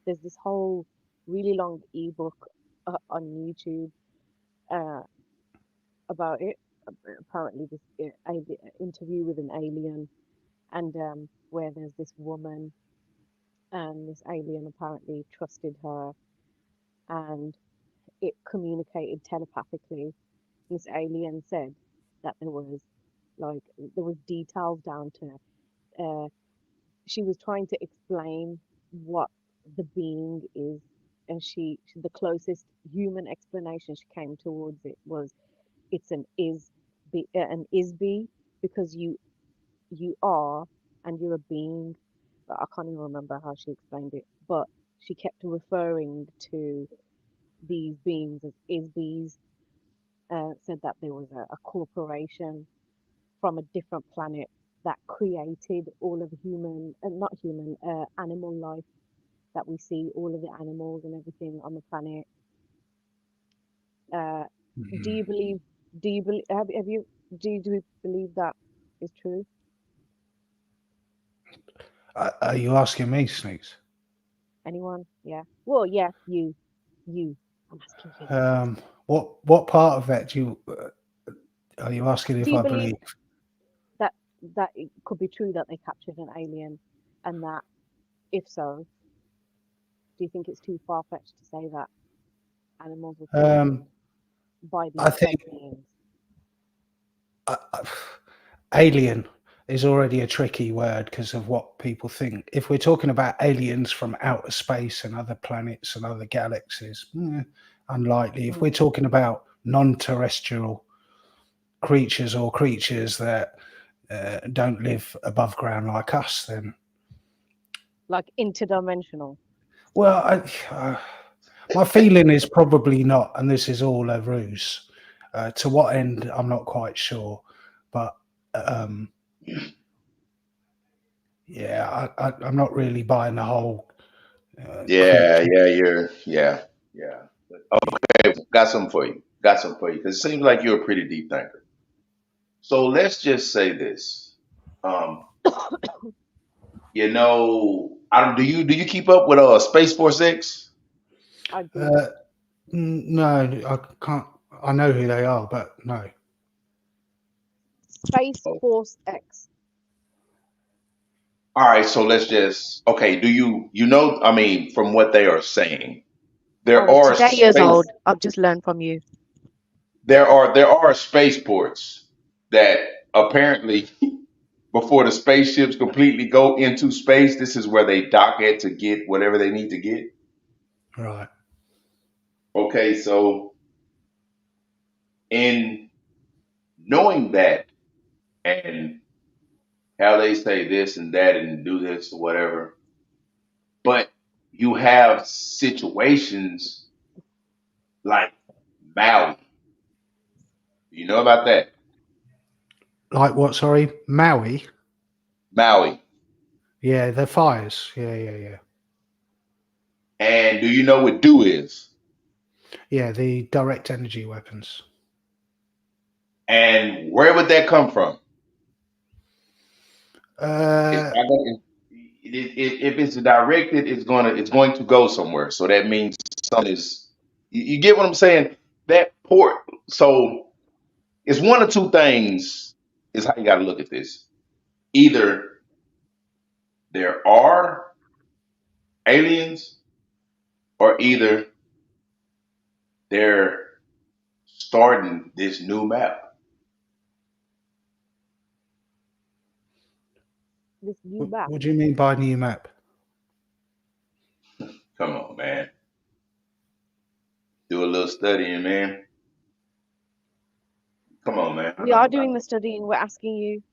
There's this whole really long ebook on YouTube about it. Apparently, this interview with an alien, and where there's this woman, and this alien apparently trusted her, and it communicated telepathically. This alien said that there was details down to she was trying to explain what the being is, and the closest human explanation she came towards it was it's an is be, because you are and you're a being. But I can't even remember how she explained it, but she kept referring to these beings as is bees. Said that there was a corporation from a different planet that created all of animal life that we see, all of the animals and everything on the planet. Do you believe do you believe that is true? Are you asking me, Sneaks? Anyone? Yeah. Well, yeah, you. I'm asking you. What part of that are you asking if Do you I believe that it could be true that they captured an alien, and that if so, do you think it's too far-fetched to say that animals were captured by these I think beings? alien is already a tricky word because of what people think. If we're talking about aliens from outer space and other planets and other galaxies, unlikely. If we're talking about non-terrestrial creatures or creatures that don't live above ground like us, then like interdimensional. Well, my feeling is probably not, and this is all a ruse. To what end, I'm not quite sure, but yeah, I'm not really buying the whole. Yeah. Okay, got something for you. Because it seems like you're a pretty deep thinker. So let's just say this. You know, do you keep up with Space Force X? No, I can't. I know who they are, but no. Space Force X. All right, so let's just do you know, I mean, from what they are saying, there are today years old. I've just learned from you. There are spaceports that apparently before the spaceships completely go into space, this is where they dock at to get whatever they need to get. Right. Okay, so in knowing that and how they say this and that and do this or whatever, but you have situations like Maui. You know about that? Like what? Sorry, Maui. Maui. Yeah, the fires. Yeah. And do you know what DEW is? Yeah, the direct energy weapons. And where would that come from? If it's directed, it's going to go somewhere. So that means something is. You get what I'm saying? That port. So it's one of two things. Is how you got to look at this. Either there are aliens, or either they're starting this new map. This new map. What do you mean by new map? Come on, man. Do a little studying, man. Come on, man. We are doing the studying. We're asking you.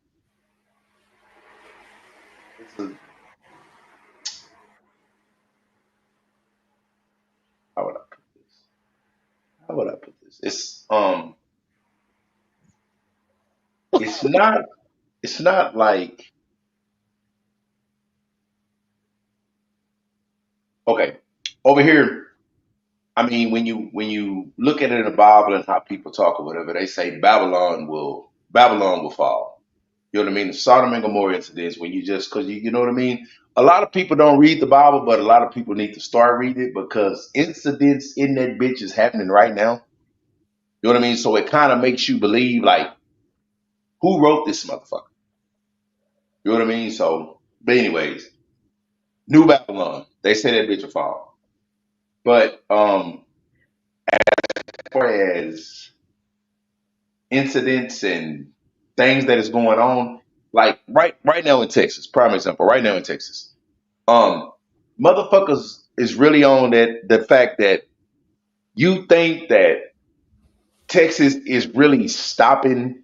How would I put this? It's not like, okay, over here, I mean, when you look at it in the Bible and how people talk or whatever, they say Babylon will fall. You know what I mean? The Sodom and Gomorrah incidents, when because you know what I mean? A lot of people don't read the Bible, but a lot of people need to start reading it because incidents in that bitch is happening right now. You know what I mean? So it kind of makes you believe, like, who wrote this motherfucker? You know what I mean? So, but anyways, New Babylon, they say that bitch will fall. But as far as incidents and things that is going on, like right now in Texas, prime example, right now in Texas, motherfuckers is really on the fact that you think that Texas is really stopping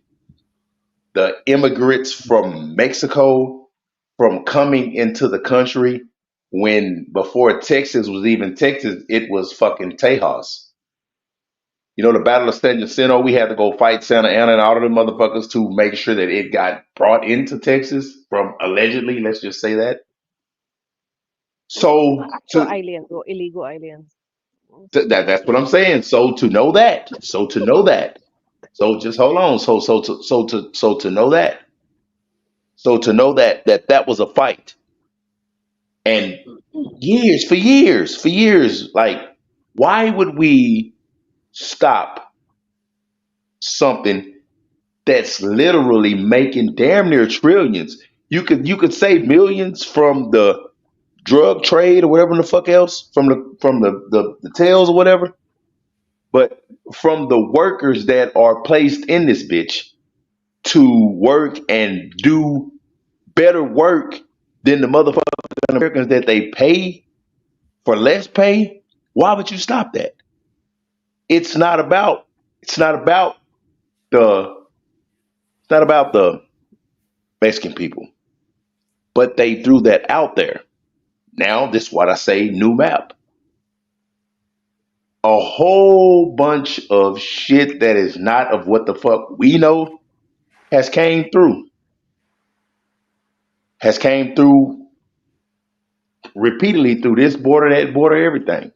the immigrants from Mexico from coming into the country, when before Texas was even Texas, it was fucking Tejas. You know, the Battle of San Jacinto, we had to go fight Santa Ana and all of the motherfuckers to make sure that it got brought into Texas from allegedly, let's just say that. So aliens or illegal aliens. That's what I'm saying. So to know that. So just hold on. So to know that. So to know that was a fight. And for years, like, why would we stop something that's literally making damn near trillions? You could save millions from the drug trade or whatever the fuck else, from the tails or whatever, but from the workers that are placed in this bitch to work and do better work than the motherfucking Americans that they pay for less pay, why would you stop that? It's not about the Mexican people, but they threw that out there. Now, this is what I say, new map. A whole bunch of shit that is not of what the fuck we know has came through repeatedly through this border, that border, everything.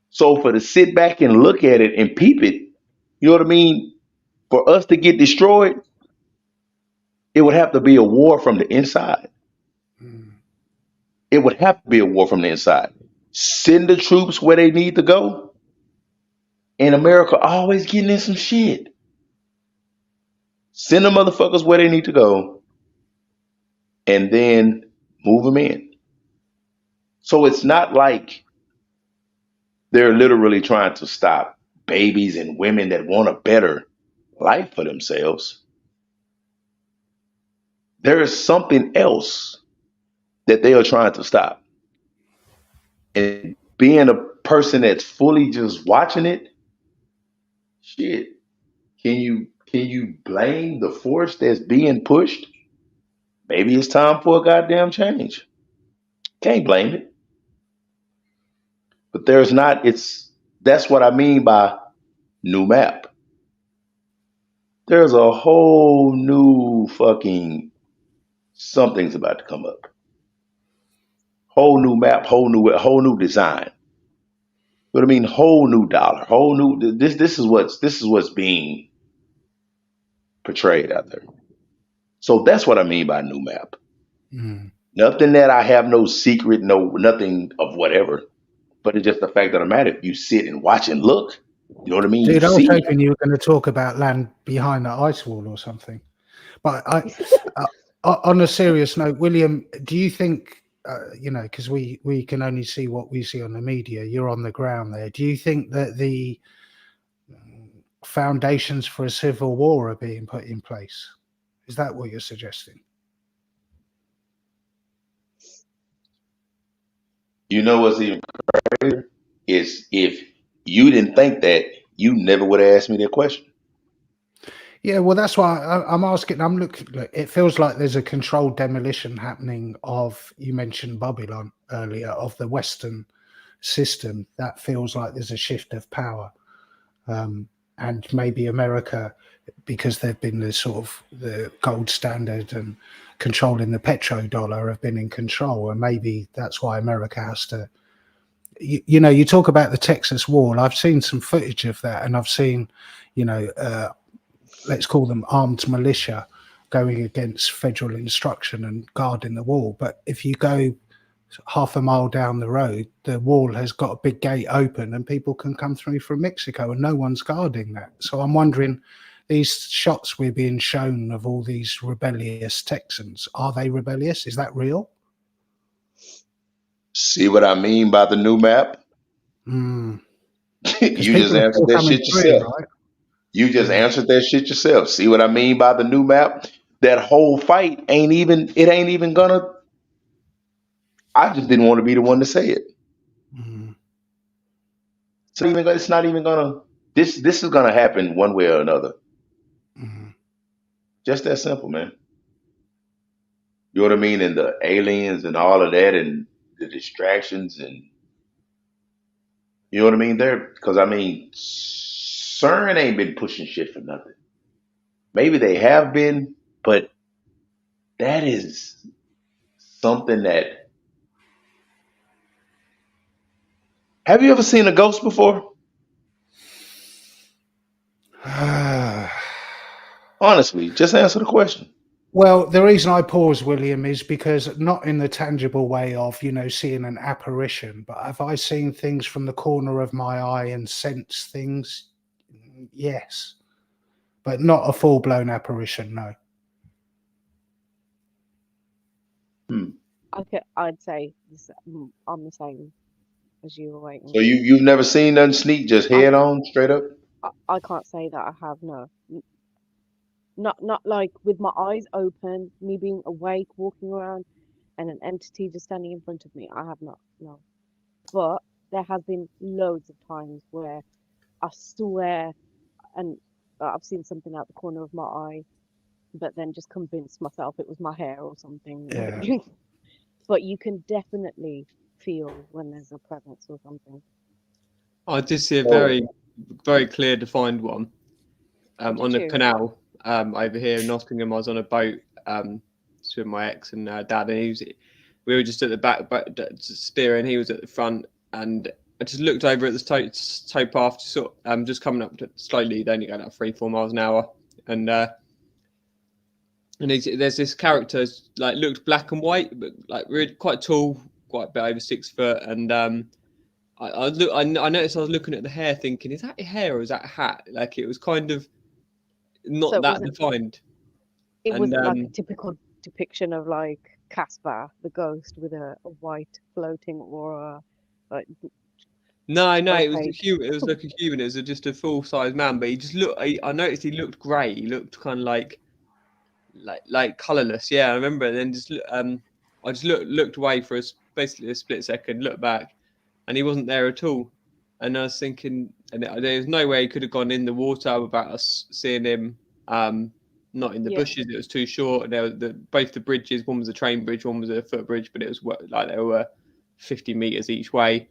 So for to sit back and look at it and peep it, you know what I mean? For us to get destroyed, it would have to be a war from the inside. It would have to be a war from the inside. Send the troops where they need to go. And America always getting in some shit. Send the motherfuckers where they need to go. And then move them in. So it's not like they're literally trying to stop babies and women that want a better life for themselves. There is something else that they are trying to stop. And being a person that's fully just watching it, shit, can you blame the force that's being pushed? Maybe it's time for a goddamn change. Can't blame it. But that's what I mean by new map. There's a whole new fucking something's about to come up. Whole new map, whole new design. What I mean, whole new dollar, whole new. This is what's being portrayed out there. So that's what I mean by new map. Nothing that I have no secret, nothing of whatever. But it's just the fact of the matter. If you sit and watch and look, you know what I mean? Dude, I was hoping you were going to talk about land behind the ice wall or something. But on a serious note, William, do you think, because we can only see what we see on the media, you're on the ground there. Do you think that the foundations for a civil war are being put in place? Is that what you're suggesting? You know what's even crazier is if you didn't think that, you never would have asked me that question. Yeah, well, that's why I'm asking. I'm looking. It feels like there's a controlled demolition happening of. You mentioned Babylon earlier, of the Western system. That feels like there's a shift of power, and maybe America, because they've been the sort of the gold standard and controlling the petrodollar, have been in control, and maybe that's why America has to. You talk about the Texas wall. I've seen some footage of that, and I've seen, let's call them armed militia going against federal instruction and guarding the wall. But if you go half a mile down the road, the wall has got a big gate open and people can come through from Mexico and no one's guarding that. So I'm wondering, these shots we're being shown of all these rebellious Texans, are they rebellious? Is that real? See what I mean by the new map? You just answered that shit yourself. Right? You just answered that shit yourself. See what I mean by the new map? That whole fight ain't even gonna. I just didn't want to be the one to say it. So it's not even gonna. This is gonna happen one way or another. Just that simple, man. You know what I mean? And the aliens and all of that, and the distractions, and you know what I mean. Because I mean, CERN ain't been pushing shit for nothing. Maybe they have been, but that is something that. Have you ever seen a ghost before? Honestly, just answer the question. Well, the reason I pause, William, is because not in the tangible way of, seeing an apparition, but have I seen things from the corner of my eye and sense things? Yes. But not a full-blown apparition, no. I'd say I'm the same as you were waiting. So you've never seen nothing sneak just head on straight up? I can't say that I have, no. Not like with my eyes open, me being awake, walking around, and an entity just standing in front of me. I have not, no. But there has been loads of times where I swear, and I've seen something out the corner of my eye, but then just convinced myself it was my hair or something. Yeah. But you can definitely feel when there's a presence or something. I did see a very, very clear defined one on the canal over here in Nottingham. I was on a boat with my ex and dad, and we were just at the back steering. He was at the front, and I just looked over at the tow path, just coming up slowly. Only going at 3-4 miles an hour, and there's this character like looked black and white, but like really quite tall, quite a bit over 6 foot, and I noticed I was looking at the hair, thinking, is that a hair or is that a hat? Like it was kind of not that defined. It was like a typical depiction of like Casper, the ghost, with a white floating aura. Like, no, it was a human. It was like a human. It was just a full size man, but he just looked. I noticed he looked grey. He looked kind of like colourless. Yeah, I remember. And then I just looked away for basically a split second, looked back, and he wasn't there at all. And I was thinking, and there was no way he could have gone in the water without us seeing him. Not in the bushes. It was too short. And there were both the bridges. One was a train bridge, one was a footbridge, but it was like they were 50 meters each way.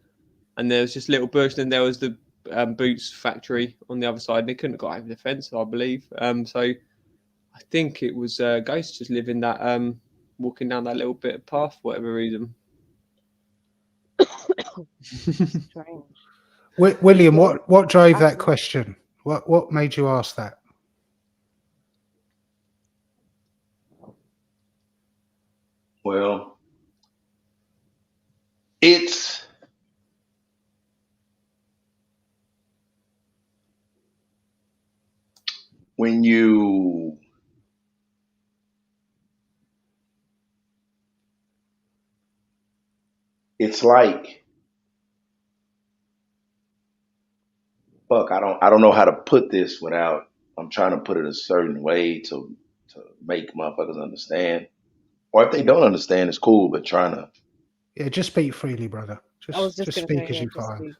And there was just a little bush. Then there was the boots factory on the other side. And they couldn't have got over the fence, I believe. So I think it was ghosts just living that, walking down that little bit of path for whatever reason. Strange. William, what drove that question? What made you ask that? Well, it's when you it's like fuck, I don't know how to put this without I'm trying to put it a certain way to make motherfuckers understand. Or if they don't understand, it's cool, but trying to. Yeah, just speak freely, brother. Just speak as you find.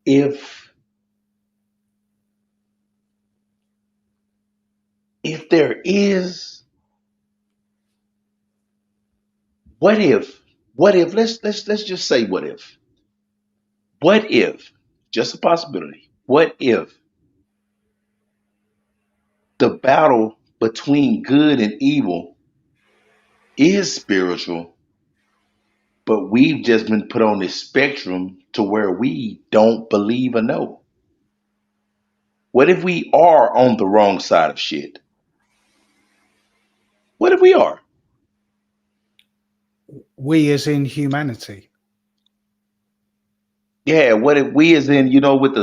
If there is, what if, let's just say what if, just a possibility, what if the battle between good and evil is spiritual, but we've just been put on this spectrum to where we don't believe or know? What if we are on the wrong side of shit? What if we are? We as in humanity. Yeah, what if we as in,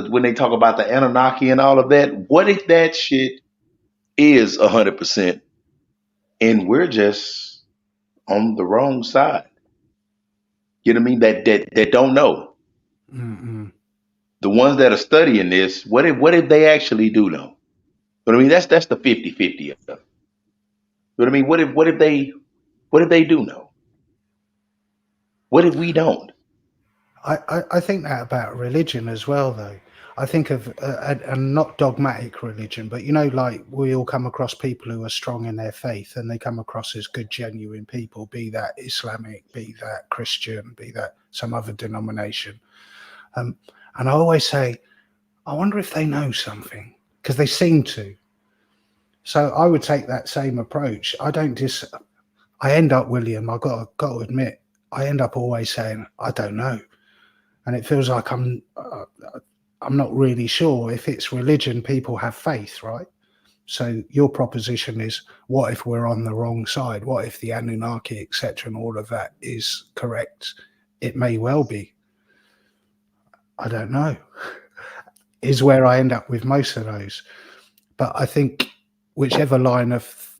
when they talk about the Anunnaki and all of that, what if that shit is 100% and we're just on the wrong side. You know what I mean? That don't know. Mm-mm. The ones that are studying this, what if they actually do know? But I mean, that's the 50-50 of stuff. But I mean, what if they do know? What if we don't? I think that about religion as well, though. I think of a not dogmatic religion, but like we all come across people who are strong in their faith, and they come across as good, genuine people, be that Islamic, be that Christian, be that some other denomination. And I always say, I wonder if they know something, because they seem to. So I would take that same approach. I end up, William, I've got to admit, I end up always saying, I don't know. And it feels like I'm not really sure. If it's religion, people have faith, right? So your proposition is, what if we're on the wrong side? What if the Anunnaki, etc., and all of that is correct? It may well be. I don't know. Is where I end up with most of those. But I think whichever line of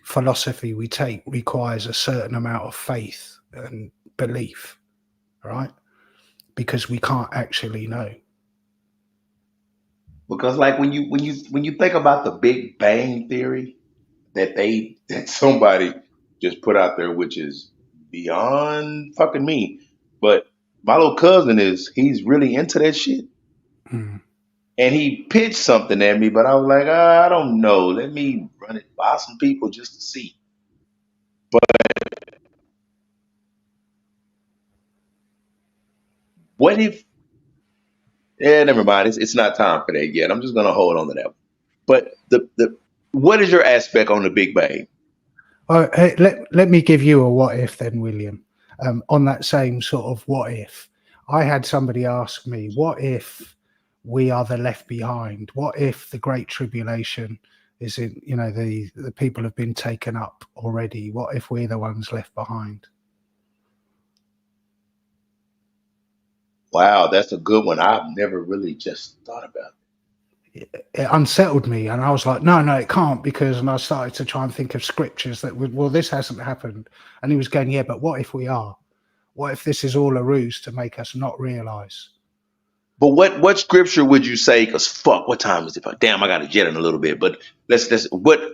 philosophy we take requires a certain amount of faith and belief, right? Because we can't actually know. Because like when you think about the Big Bang Theory that somebody just put out there, which is beyond fucking me, but my little cousin he's really into that shit. Mm. And he pitched something at me, but I was like, I don't know. Let me run it by some people just to see. But what if? Yeah, never mind. It's not time for that yet. I'm just gonna hold on to that one. But what is your aspect on the Big Bang? Hey, let me give you a what if then, William. On that same sort of what if, I had somebody ask me, what if we are the left behind? What if the Great Tribulation is in, the people have been taken up already? What if we're the ones left behind? Wow, that's a good one. I've never really just thought about it. It unsettled me, and I was like, no, it can't, and I started to try and think of scriptures that would, well, this hasn't happened. And he was going, yeah, but what if we are? What if this is all a ruse to make us not realize? But what scripture would you say? Because fuck, what time is it? Damn, I got to jet in a little bit. But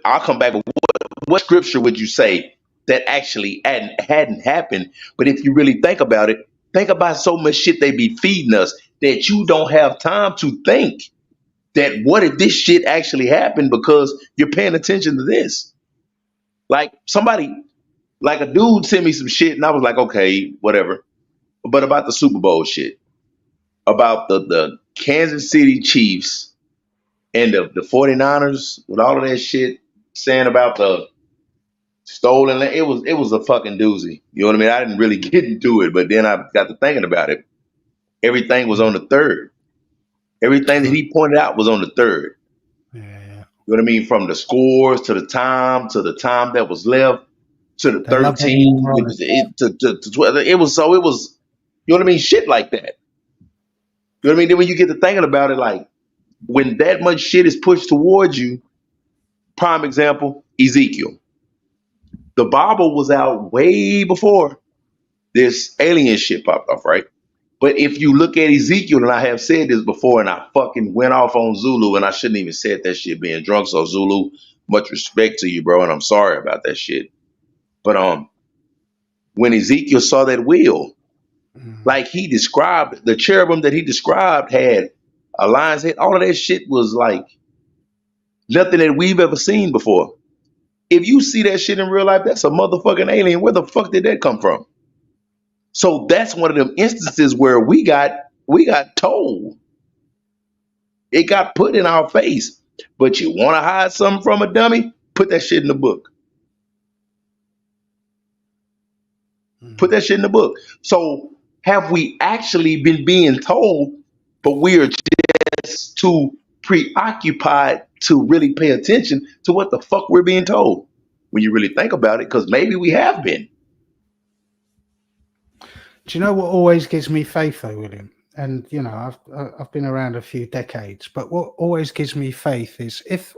I'll come back. But what scripture would you say that actually hadn't happened? But if you really think about it, think about so much shit they be feeding us that you don't have time to think that what if this shit actually happened because you're paying attention to this. Like a dude sent me some shit and I was like, okay, whatever. But about the Super Bowl shit, about the Kansas City Chiefs and the 49ers with all of that shit saying about the stolen land. It was a fucking doozy. You know what I mean? I didn't really get into it, but then I got to thinking about it. Everything was on the third. Everything that he pointed out was on the third. Yeah. You know what I mean? From the scores to the time that was left to the 13 to 12. It was, you know what I mean? Shit like that. You know what I mean? Then when you get to thinking about it, like when that much shit is pushed towards you, prime example, Ezekiel. The Bible was out way before this alien shit popped off, right? But if you look at Ezekiel, and I have said this before, and I fucking went off on Zulu, and I shouldn't even said that shit being drunk. So Zulu, much respect to you, bro, and I'm sorry about that shit. But when Ezekiel saw that wheel, like he described, the cherubim that he described had a lion's head. All of that shit was like nothing that we've ever seen before. If you see that shit in real life, that's a motherfucking alien. Where the fuck did that come from? So that's one of them instances where we got told. It got put in our face. But you want to hide something from a dummy? Put that shit in the book. Put that shit in the book. So have we actually been being told, but we are just too preoccupied to really pay attention to what the fuck we're being told when you really think about it, because maybe we have been. Do you know what always gives me faith though, William? And you know, I've been around a few decades, but what always gives me faith is if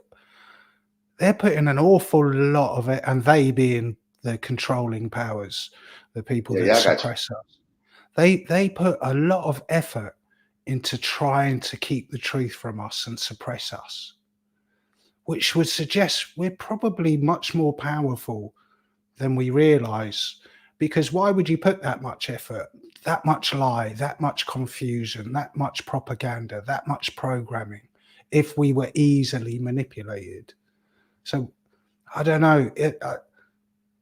they're putting an awful lot of it, and they being the controlling powers, the people that suppress us. They put a lot of effort into trying to keep the truth from us and suppress us, which would suggest we're probably much more powerful than we realize. Because why would you put that much effort, that much lie, that much confusion, that much propaganda, that much programming, if we were easily manipulated? So I don't know.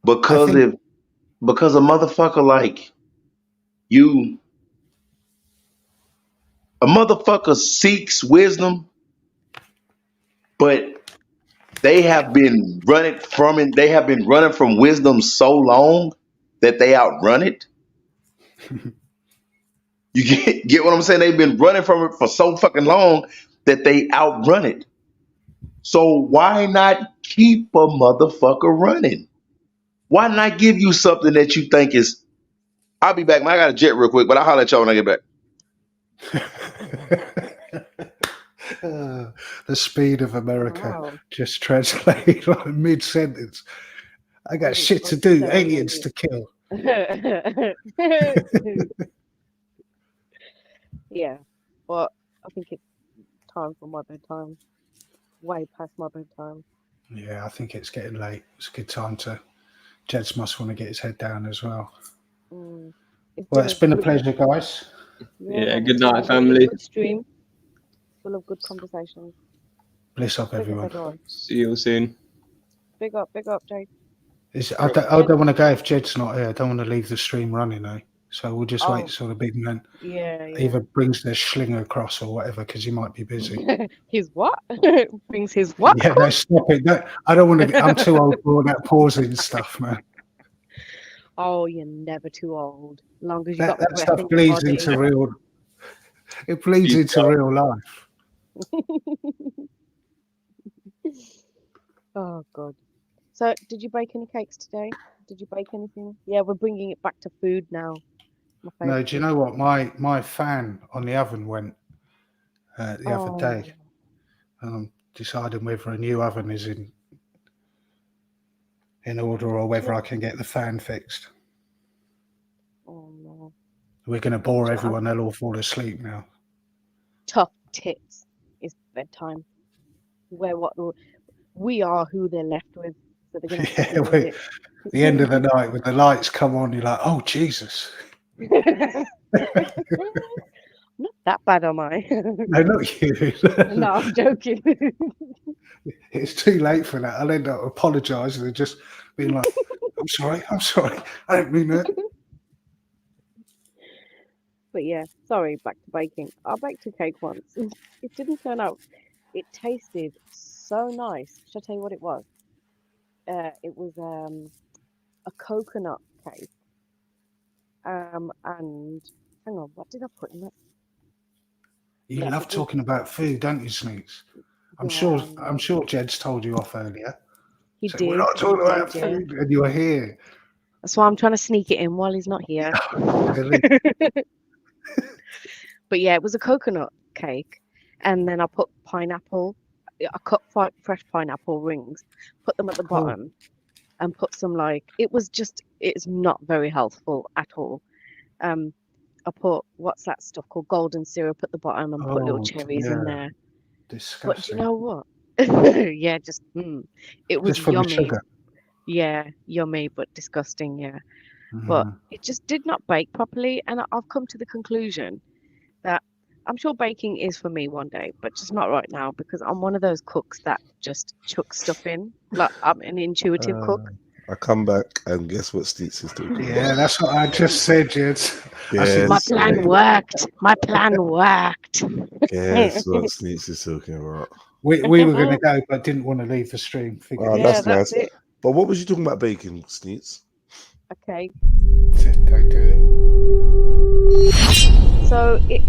Because a motherfucker like you, a motherfucker seeks wisdom, but they have been running from it. They have been running from wisdom so long that they outrun it. You get what I'm saying? They've been running from it for so fucking long that they outrun it. So why not keep a motherfucker running? Why not give you something that you think is? I'll be back, man. I got a jet real quick, but I'll holler at y'all when I get back. The speed of America just translated like mid-sentence. I got shit to do, aliens to kill. Yeah, well, I think it's time for my bedtime. Way past my bedtime. Yeah, I think it's getting late. It's a good time to. Jeds must want to get his head down as well. Well, it's been a pleasure, guys. Yeah, good night, family. Good stream. Full of good conversations. Bliss up, everyone. See you all soon. Big up, Jake. I don't want to go if Jed's not here. I don't want to leave the stream running, eh? So we'll just wait till the big man either brings their slinger across or whatever, because he might be busy. His what? Brings his what? Yeah, no, stop it. No, I don't want to. I'm too old for all that pausing stuff, man. Oh, you're never too old. Long as you that stuff bleeds into real. It bleeds into real life. Oh God. So, did you bake any cakes today? Did you bake anything? Yeah, we're bringing it back to food now. No, do you know what? My fan on the oven went the other day. Deciding whether a new oven is in order or whether I can get the fan fixed. Oh no. We're going to bore everyone. They'll all fall asleep now. Tough tits. It's bedtime. We are who they're left with. So they're gonna the end of the night when the lights come on, you're like, oh Jesus. Not that bad, am I? No, not you. No, I'm joking. It's too late for that. I'll end up apologising and just being like, I'm sorry, I don't mean that. But yeah, sorry, back to baking. I baked a cake once. It didn't turn out. It tasted so nice. Should I tell you what it was? It was a coconut cake. And hang on, what did I put in it? You love talking about food, don't you, Sneaks? I'm sure Jed's told you off earlier. He so did. We're not talking about food, and you're here. That's why I'm trying to sneak it in while he's not here. But yeah, it was a coconut cake, and then I put pineapple. I cut fresh pineapple rings, put them at the bottom, and put some it's not very healthful at all. I put what's that stuff called golden syrup at the bottom and put little cherries in there. Disgusting. But do you know what? Yeah, just it was just yummy. Sugar. Yeah, yummy but disgusting. Yeah, but it just did not bake properly, and I've come to the conclusion that I'm sure baking is for me one day, but just not right now because I'm one of those cooks that just chucks stuff in. Like I'm an intuitive cook. I come back and guess what Sneaks is talking about? Yeah, that's what I just said, Jed. Yes. My plan worked. My plan worked. Guess what Sneaks is talking about? We were going to go, but didn't want to leave the stream. Oh, that's nice. It. But what was you talking about baking, Sneaks? Okay. Don't do it. So it.